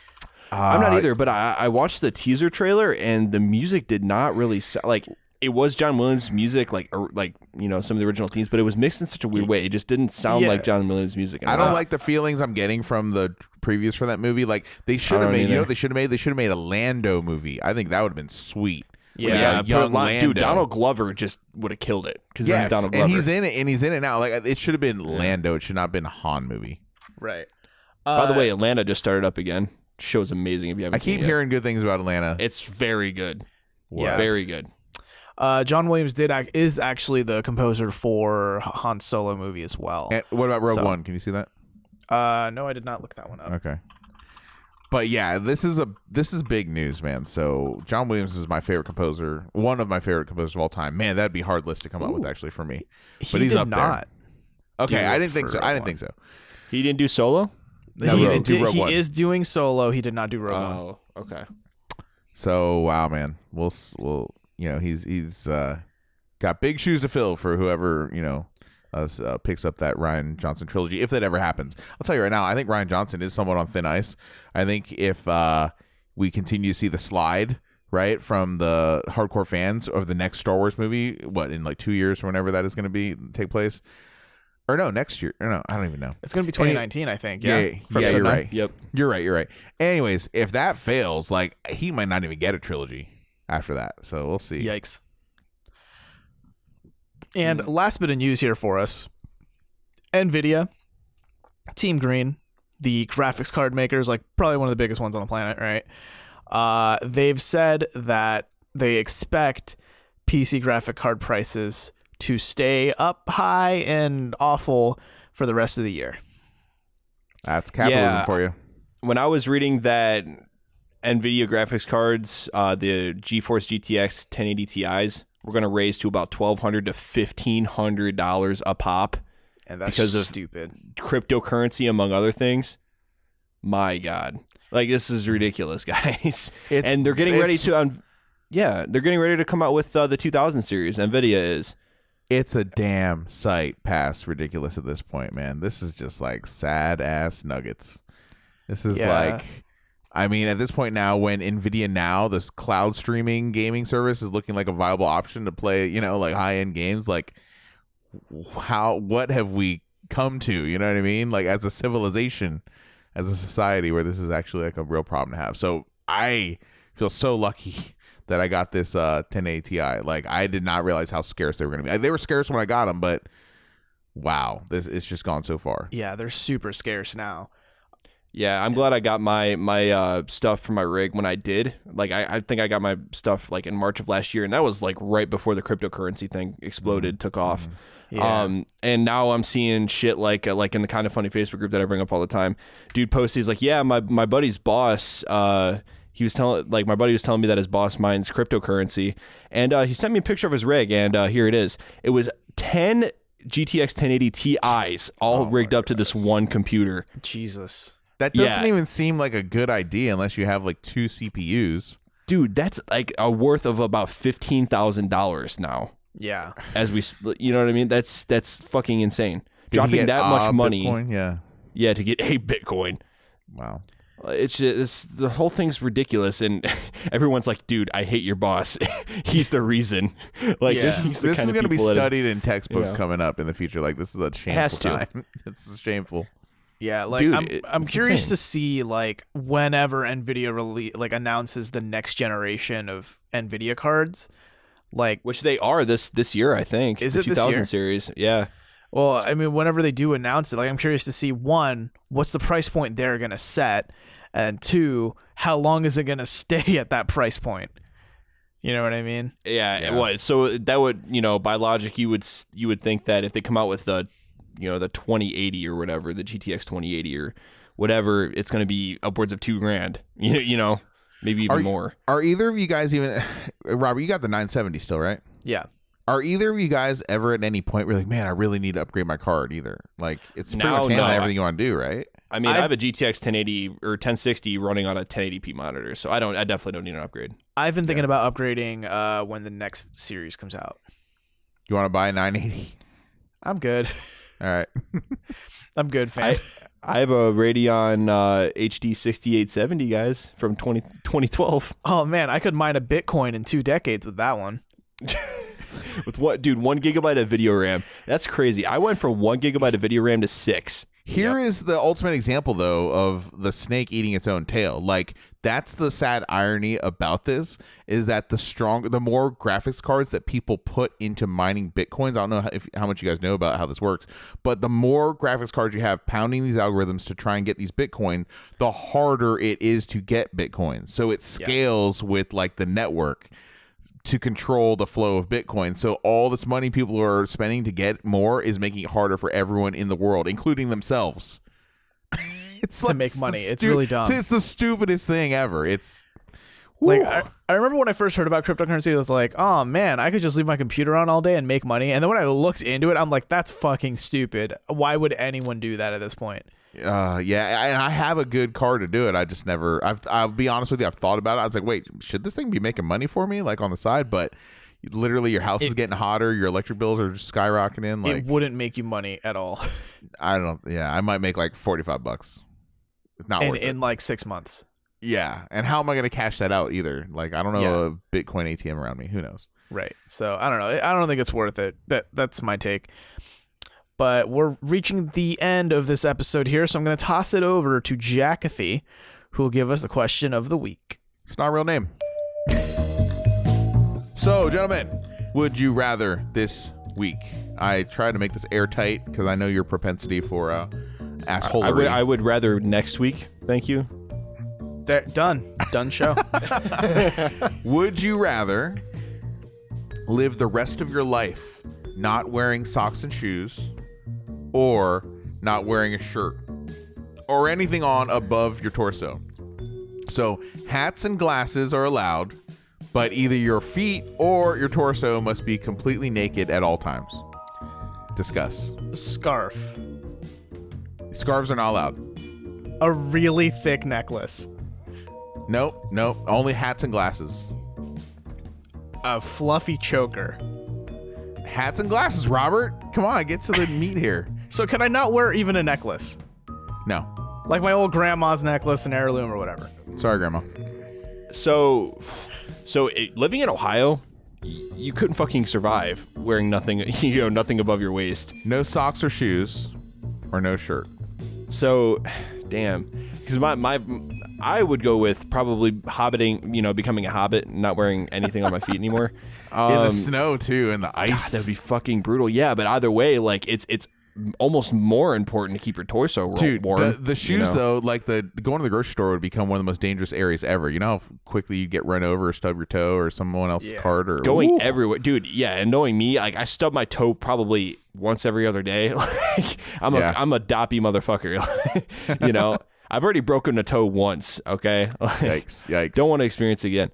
I'm not either, but I watched the teaser trailer and the music did not really sound like it was John Williams music, like you know, some of the original themes, but it was mixed in such a weird way. It just didn't sound like John Williams music. I don't like the feelings I'm getting from the previews for that movie. Like they should have made, you know what they should have made? They should have made a Lando movie. I think that would have been sweet. Yeah, young Lando. Dude, Donald Glover just would have killed it because he's Donald Glover. And he's in it now. Like it should have been Lando. It should not have been a Han movie. Right. By the way, Atlanta just started up again. Show's amazing if you haven't seen it. I keep hearing good things about Atlanta. It's very good. Yeah, very good. John Williams is actually the composer for Han Solo movie as well. And what about Rogue One? Can you see that? No, I did not look that one up. Okay. But yeah, this is big news, man. So John Williams is my favorite composer, one of my favorite composers of all time. Man, that'd be a hard list to come up with actually for me. But he's up there. Okay, I didn't think so. I didn't think so. He didn't do Solo? No, he is doing Solo. He did not do Rogue One. Oh, okay. So wow, man, we'll you know he's got big shoes to fill for whoever picks up that Rian Johnson trilogy if that ever happens. I'll tell you right now, I think Rian Johnson is somewhat on thin ice. I think if we continue to see the slide right from the hardcore fans of the next Star Wars movie, in like 2 years or whenever that is going to take place. Or no, next year. Or no, I don't even know. It's going to be 2019, I think. Yeah, you're right. Yep. You're right. Anyways, if that fails, like he might not even get a trilogy after that. So we'll see. Yikes. And last bit of news here for us. NVIDIA, Team Green, the graphics card makers, like probably one of the biggest ones on the planet, right? They've said that they expect PC graphic card prices to stay up high and awful for the rest of the year. That's capitalism for you. When I was reading that NVIDIA graphics cards, the GeForce GTX 1080 Ti's we're going to raise to about $1,200 to $1,500 a pop. And that's because of stupid. Cryptocurrency, among other things. My God. Like, this is ridiculous, guys. And they're getting ready to... they're getting ready to come out with the 2000 series. NVIDIA is. It's a damn sight past ridiculous at this point, man. This is just like sad ass nuggets. This is like, I mean, at this point now, when NVIDIA Now, this cloud streaming gaming service, is looking like a viable option to play, you know, like high end games, like what have we come to? You know what I mean? Like, as a civilization, as a society, where this is actually like a real problem to have. So I feel so lucky that I got this 1080 Ti. Like, I did not realize how scarce they were going to be. They were scarce when I got them, but wow, it's just gone so far. Yeah, they're super scarce now. Yeah, I'm glad I got my stuff for my rig when I did. Like, I think I got my stuff like in March of last year, and that was like right before the cryptocurrency thing exploded, took off. Yeah. And now I'm seeing shit like in the Kind of Funny Facebook group that I bring up all the time. Dude posts, he's like, yeah, my buddy's boss, he was my buddy was telling me that his boss mines cryptocurrency, and he sent me a picture of his rig, and here it is. It was 10 GTX 1080 Ti's all rigged up to this one computer. Jesus. That doesn't even seem like a good idea unless you have like 2 CPUs. Dude, that's like a worth of about $15,000 now. Yeah. As we, you know what I mean? That's fucking insane. Dropping that much money. Bitcoin? Yeah, to get a Bitcoin. Wow. It's the whole thing's ridiculous, and everyone's like, "Dude, I hate your boss. He's the reason." Like, this is going to be studied in textbooks coming up in the future. Like, this is a shameful time. It's shameful. Yeah, like, dude, I'm curious insane. to see, like, whenever NVIDIA announces the next generation of NVIDIA cards, like, which they are this year, I think. Is the it this 2000 year? series? Yeah. Well, I mean, whenever they do announce it, like, I'm curious to see, one, what's the price point they're gonna set, and two, how long is it gonna stay at that price point? You know what I mean? Yeah. It was. So that would, by logic, you would think that if they come out with the 2080 or whatever, the GTX 2080 or whatever, it's going to be upwards of $2,000. Maybe even more. Are either of you guys even, Robert? You got the 970 still, right? Yeah. Are either of you guys ever at any point really like, man, I really need to upgrade my card? Either like it's pretty much handling everything you want to do, right? I mean, I have a GTX 1080 or 1060 running on a 1080p monitor, so I definitely don't need an upgrade. I've been thinking about upgrading when the next series comes out. You want to buy a 980? I'm good. All right. I'm good, fam. I have a Radeon HD 6870, guys, from 2012. Oh, man, I could mine a Bitcoin in 2 decades with that one. With what, dude? 1 gigabyte of video RAM. That's crazy. I went from 1 gigabyte of video RAM to 6. Here is the ultimate example, though, of the snake eating its own tail. Like, that's the sad irony about this, is that the more graphics cards that people put into mining Bitcoins, I don't know how much you guys know about how this works, but the more graphics cards you have pounding these algorithms to try and get these Bitcoin, the harder it is to get Bitcoin. So it scales with, like, the network to control the flow of Bitcoin. So all this money people are spending to get more is making it harder for everyone in the world, including themselves. It's to make money. It's really dumb. It's the stupidest thing ever. It's like, I remember when I first heard about cryptocurrency, I was like, oh man, I could just leave my computer on all day and make money. And then when I looked into it, I'm like, that's fucking stupid. Why would anyone do that at this point? Yeah, and I have a good card to do it. I just never. I'll be honest with you. I've thought about it. I was like, wait, should this thing be making money for me, like on the side? But literally, your house is getting hotter. Your electric bills are just skyrocketing. Like, it wouldn't make you money at all. I don't. Yeah, I might make like $45. It's not worth it in like 6 months. Yeah, and how am I going to cash that out either? Like, I don't know a Bitcoin ATM around me. Who knows? Right. So I don't know. I don't think it's worth it. That's my take. But we're reaching the end of this episode here, so I'm going to toss it over to Jackathy, who will give us the question of the week. It's not a real name. So, gentlemen, would you rather this week? I tried to make this airtight because I know your propensity for assholery. I would rather next week. Thank you. Done show. Would you rather live the rest of your life not wearing socks and shoes, or not wearing a shirt or anything on above your torso? So hats and glasses are allowed, but either your feet or your torso must be completely naked at all times. Discuss. Scarf. Scarves are not allowed. A really thick necklace. Nope. Only hats and glasses. A fluffy choker. Hats and glasses, Robert. Come on, get to the meat here. So can I not wear even a necklace? No. Like my old grandma's necklace, an heirloom or whatever. Sorry, Grandma. So living in Ohio, you couldn't fucking survive wearing nothing, nothing above your waist. No socks or shoes, or no shirt. So, damn, because I would go with probably hobbiting, becoming a hobbit and not wearing anything on my feet anymore. In the snow too, and the ice. God, that'd be fucking brutal. Yeah, but either way, like it's almost more important to keep your torso warm. The shoes though, like going to the grocery store would become one of the most dangerous areas ever. You know how quickly you get run over or stub your toe or someone else's cart or going everywhere, dude. Yeah, and knowing me, like I stub my toe probably once every other day. Like I'm a doppy motherfucker. I've already broken a toe once. Okay, yikes. Don't want to experience it again.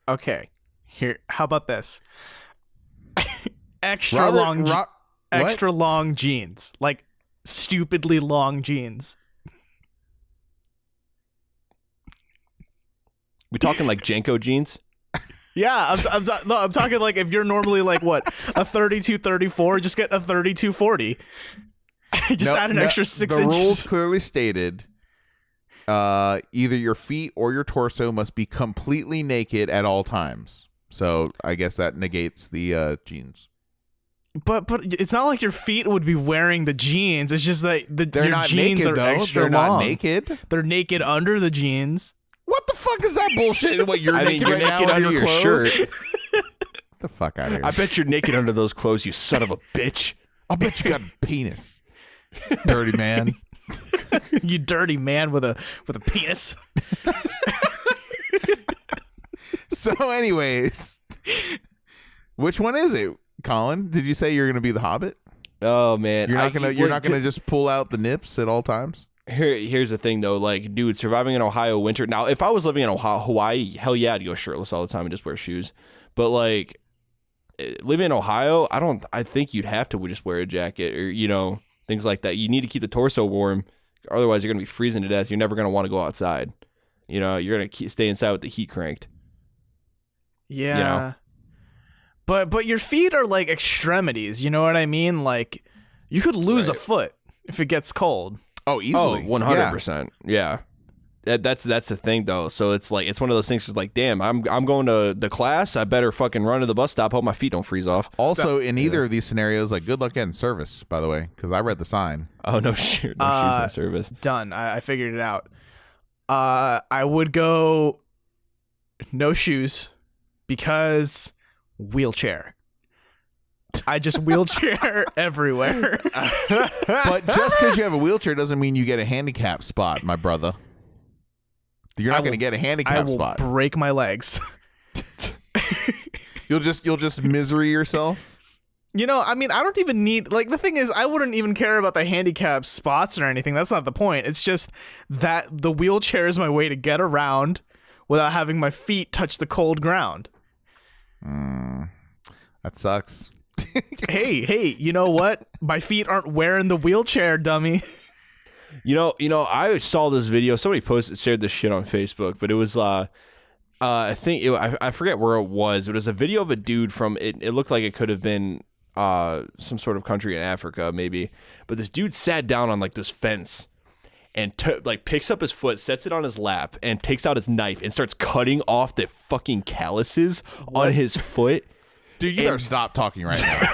Okay, here. How about this? Extra long jeans, like stupidly long jeans. We talking like Janko jeans? Yeah, I'm talking like if you're normally like what, a 32-34, just get a 32-40. Just add an extra 6 inches. The rules clearly stated, either your feet or your torso must be completely naked at all times. So I guess that negates the jeans. But it's not like your feet would be wearing the jeans. It's just that they're your not jeans naked, are though. extra They're long. not naked. They're naked under the jeans. What the fuck is that bullshit? What, you're naked you're right naked now under your your clothes? shirt. Get the fuck out of here. I bet you're naked under those clothes, you son of a bitch. I'll bet you got a penis. Dirty man. You dirty man with a penis. So anyways, which one is it, Collin? Did you say you're going to be the Hobbit? Oh man, You're not gonna just pull out the nips at all times. Here's the thing though, like, dude, surviving in Ohio winter. Now, if I was living in Hawaii, hell yeah, I'd go shirtless all the time and just wear shoes. But like, living in Ohio, I think you'd have to just wear a jacket or things like that. You need to keep the torso warm, otherwise you're gonna be freezing to death. You're never gonna want to go outside. You're gonna stay inside with the heat cranked. Yeah. But your feet are like extremities, you know what I mean? Like you could lose a foot if it gets cold. Oh, easily. 100%. Yeah. That's the thing though. So it's like, it's one of those things. It's like, damn, I'm going to the class. I better fucking run to the bus stop. Hope my feet don't freeze off. Also, in either of these scenarios, like, good luck getting service. By the way, because I read the sign. Oh no shit, no shoes on service. Done. I figured it out. I would go no shoes because wheelchair. I just wheelchair everywhere. But just because you have a wheelchair doesn't mean you get a handicap spot, my brother. You're not going to get a handicap spot. I will break my legs. You'll just misery yourself. I mean, I don't even need, like, the thing is, I wouldn't even care about the handicap spots or anything. That's not the point. It's just that the wheelchair is my way to get around without having my feet touch the cold ground. That sucks. Hey, you know what? My feet aren't wearing the wheelchair, dummy. I saw this video. Somebody shared this shit on Facebook, but it was, I forget where it was. It was a video of a dude from, it looked like it could have been some sort of country in Africa, maybe. But this dude sat down on like this fence and picks up his foot, sets it on his lap, and takes out his knife and starts cutting off the fucking calluses on his foot. Dude, you better stop talking right now.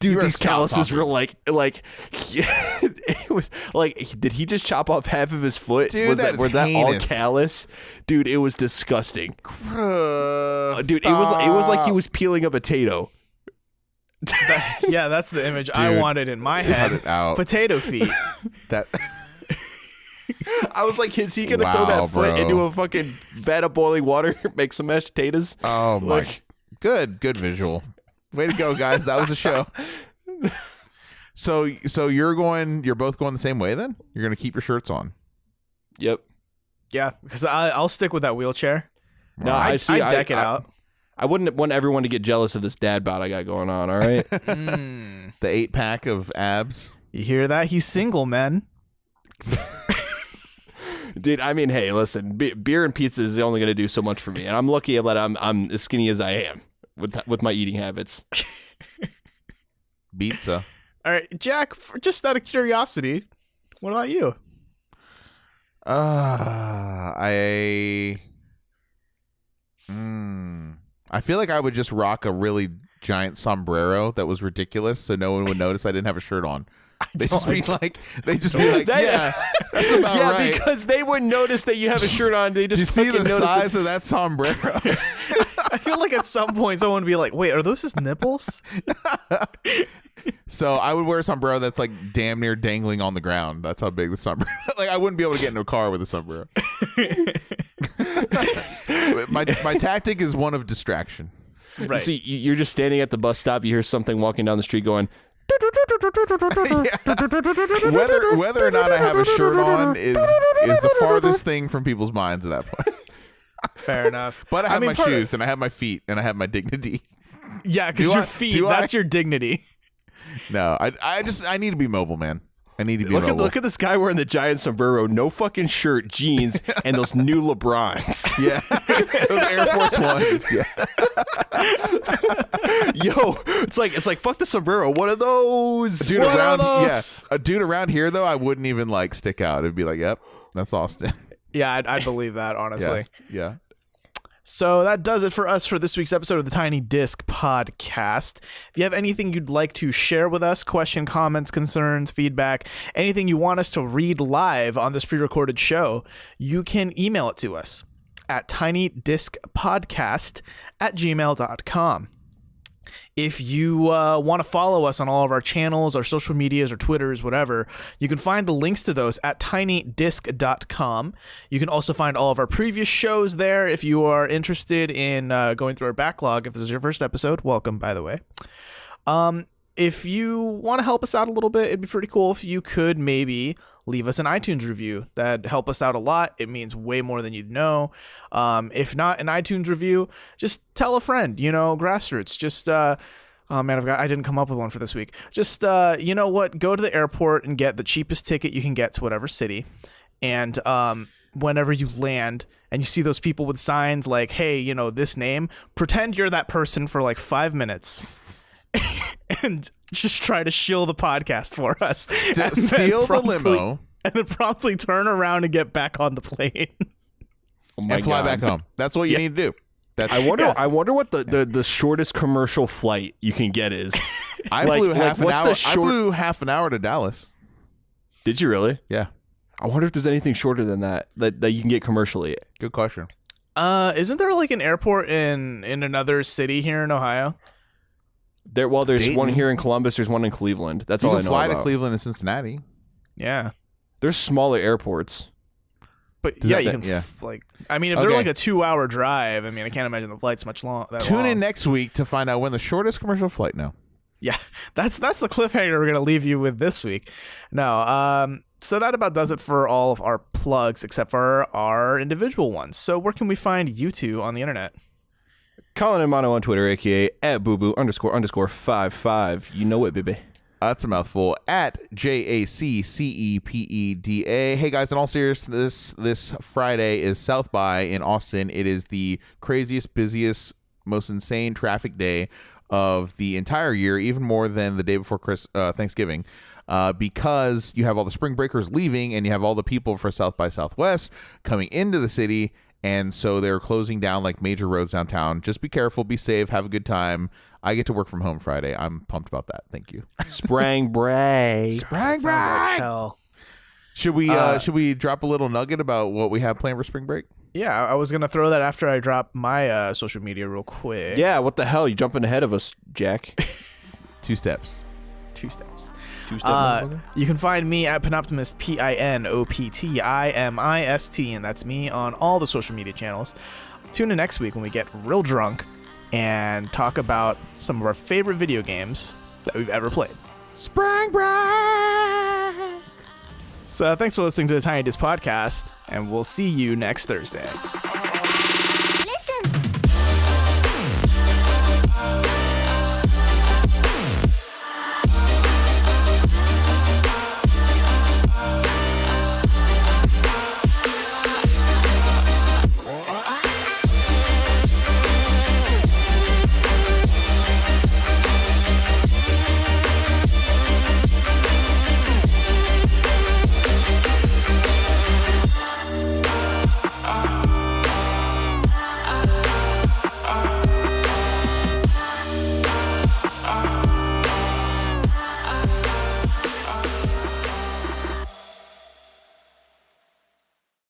Dude, these calluses were like it was like, did he just chop off half of his foot? Dude, was that all callus? Dude, it was disgusting. Dude, it was like he was peeling a potato. Yeah, that's the image Dude, I wanted in my head. Cut it out. Potato feet. That. I was like, is he gonna throw that foot into a fucking vat of boiling water, make some mashed potatoes? Oh my. Good visual. Way to go, guys. That was a show. So you're both going the same way then? You're going to keep your shirts on? Yep. Yeah, because I'll stick with that wheelchair. No, I deck it out. I wouldn't want everyone to get jealous of this dad bod I got going on, all right? The 8-pack of abs. You hear that? He's single, man. Dude, I mean, hey, listen, beer and pizza is only going to do so much for me, and I'm lucky that I'm as skinny as I am with my eating habits. Pizza. All right, Jack, just out of curiosity, what about you? I feel like I would just rock a really giant sombrero that was ridiculous, so no one would notice I didn't have a shirt on. They'd just be like, yeah, that's about right. Yeah, because they wouldn't notice that you have a shirt on. They just do you see the size of that sombrero? I feel like at some point someone would be like, wait, are those his nipples? So I would wear a sombrero that's like damn near dangling on the ground. That's how big the sombrero. Like I wouldn't be able to get into a car with a sombrero. My tactic is one of distraction. Right. See, you're just standing at the bus stop. You hear something walking down the street going. Whether or not I have a shirt on is the farthest thing from people's minds at that point. Fair enough. But I have my shoes and I have my feet and I have my dignity. Yeah, because your feet, that's your dignity. No, I need to be mobile, man. I need to be mobile. Look at this guy wearing the giant sombrero, no fucking shirt, jeans, and those new LeBrons. Yeah. Those Air Force Ones. Yeah. Yo, it's like fuck the sombrero. What are those? A dude around here though, I wouldn't even like stick out. It'd be like, yep, that's Austin. Yeah, I'd believe that, honestly. Yeah. So that does it for us for this week's episode of the Tiny Disc Podcast. If you have anything you'd like to share with us, question, comments, concerns, feedback, anything you want us to read live on this pre-recorded show, you can email it to us at tinydiscpodcast@gmail.com. If you want to follow us on all of our channels, our social medias, or Twitters, whatever, you can find the links to those at tinydisc.com. You can also find all of our previous shows there if you are interested in going through our backlog. If this is your first episode, welcome, by the way. If you want to help us out a little bit, it'd be pretty cool if you could maybe leave us an iTunes review. That'd help us out a lot. It means way more than you'd know. If not an iTunes review, just tell a friend, grassroots. Just, oh man, I didn't come up with one for this week. Just, you know what? Go to the airport and get the cheapest ticket you can get to whatever city. And, whenever you land and you see those people with signs like, hey, this name, pretend you're that person for like 5 minutes. And just try to shill the podcast for us. Steal the limo. And then promptly turn around and get back on the plane. And fly back home. That's what you need to do. I wonder what the shortest commercial flight you can get is. I flew half an hour. I flew half an hour to Dallas. Did you really? Yeah. I wonder if there's anything shorter than that you can get commercially. Good question. Isn't there like an airport in another city here in Ohio? There's Dayton. One here in Columbus. There's one in Cleveland. That's all I know about. You can fly to Cleveland and Cincinnati. Yeah. There's smaller airports. But you can if they're like a 2-hour drive, I can't imagine the flight's much longer. Tune in next week to find out when the shortest commercial flight now. Yeah, that's the cliffhanger we're going to leave you with this week. No, so that about does it for all of our plugs except for our individual ones. So where can we find you two on the internet? Collin and Mono on Twitter, aka @booboo__55. You know it, baby. That's a mouthful. @JACCEPEDA. Hey guys, in all seriousness, this Friday is South by in Austin. It is the craziest, busiest, most insane traffic day of the entire year, even more than the day before Thanksgiving, because you have all the spring breakers leaving and you have all the people for South by Southwest coming into the city. And so they're closing down like major roads downtown. Just be careful, be safe, have a good time. I get to work from home Friday. I'm pumped about that. Thank you. Spring break. Spring break. Like hell. Should we drop a little nugget about what we have planned for spring break? Yeah, I was gonna throw that after I drop my social media real quick. Yeah, what the hell? You jumping ahead of us, Jack? 2 steps. 2 steps. You can find me at Panoptimist, PINOPTIMIST, and that's me on all the social media channels. Tune in next week when we get real drunk and talk about some of our favorite video games that we've ever played. Spring break! So thanks for listening to the Tiny Disc Podcast, and we'll see you next Thursday.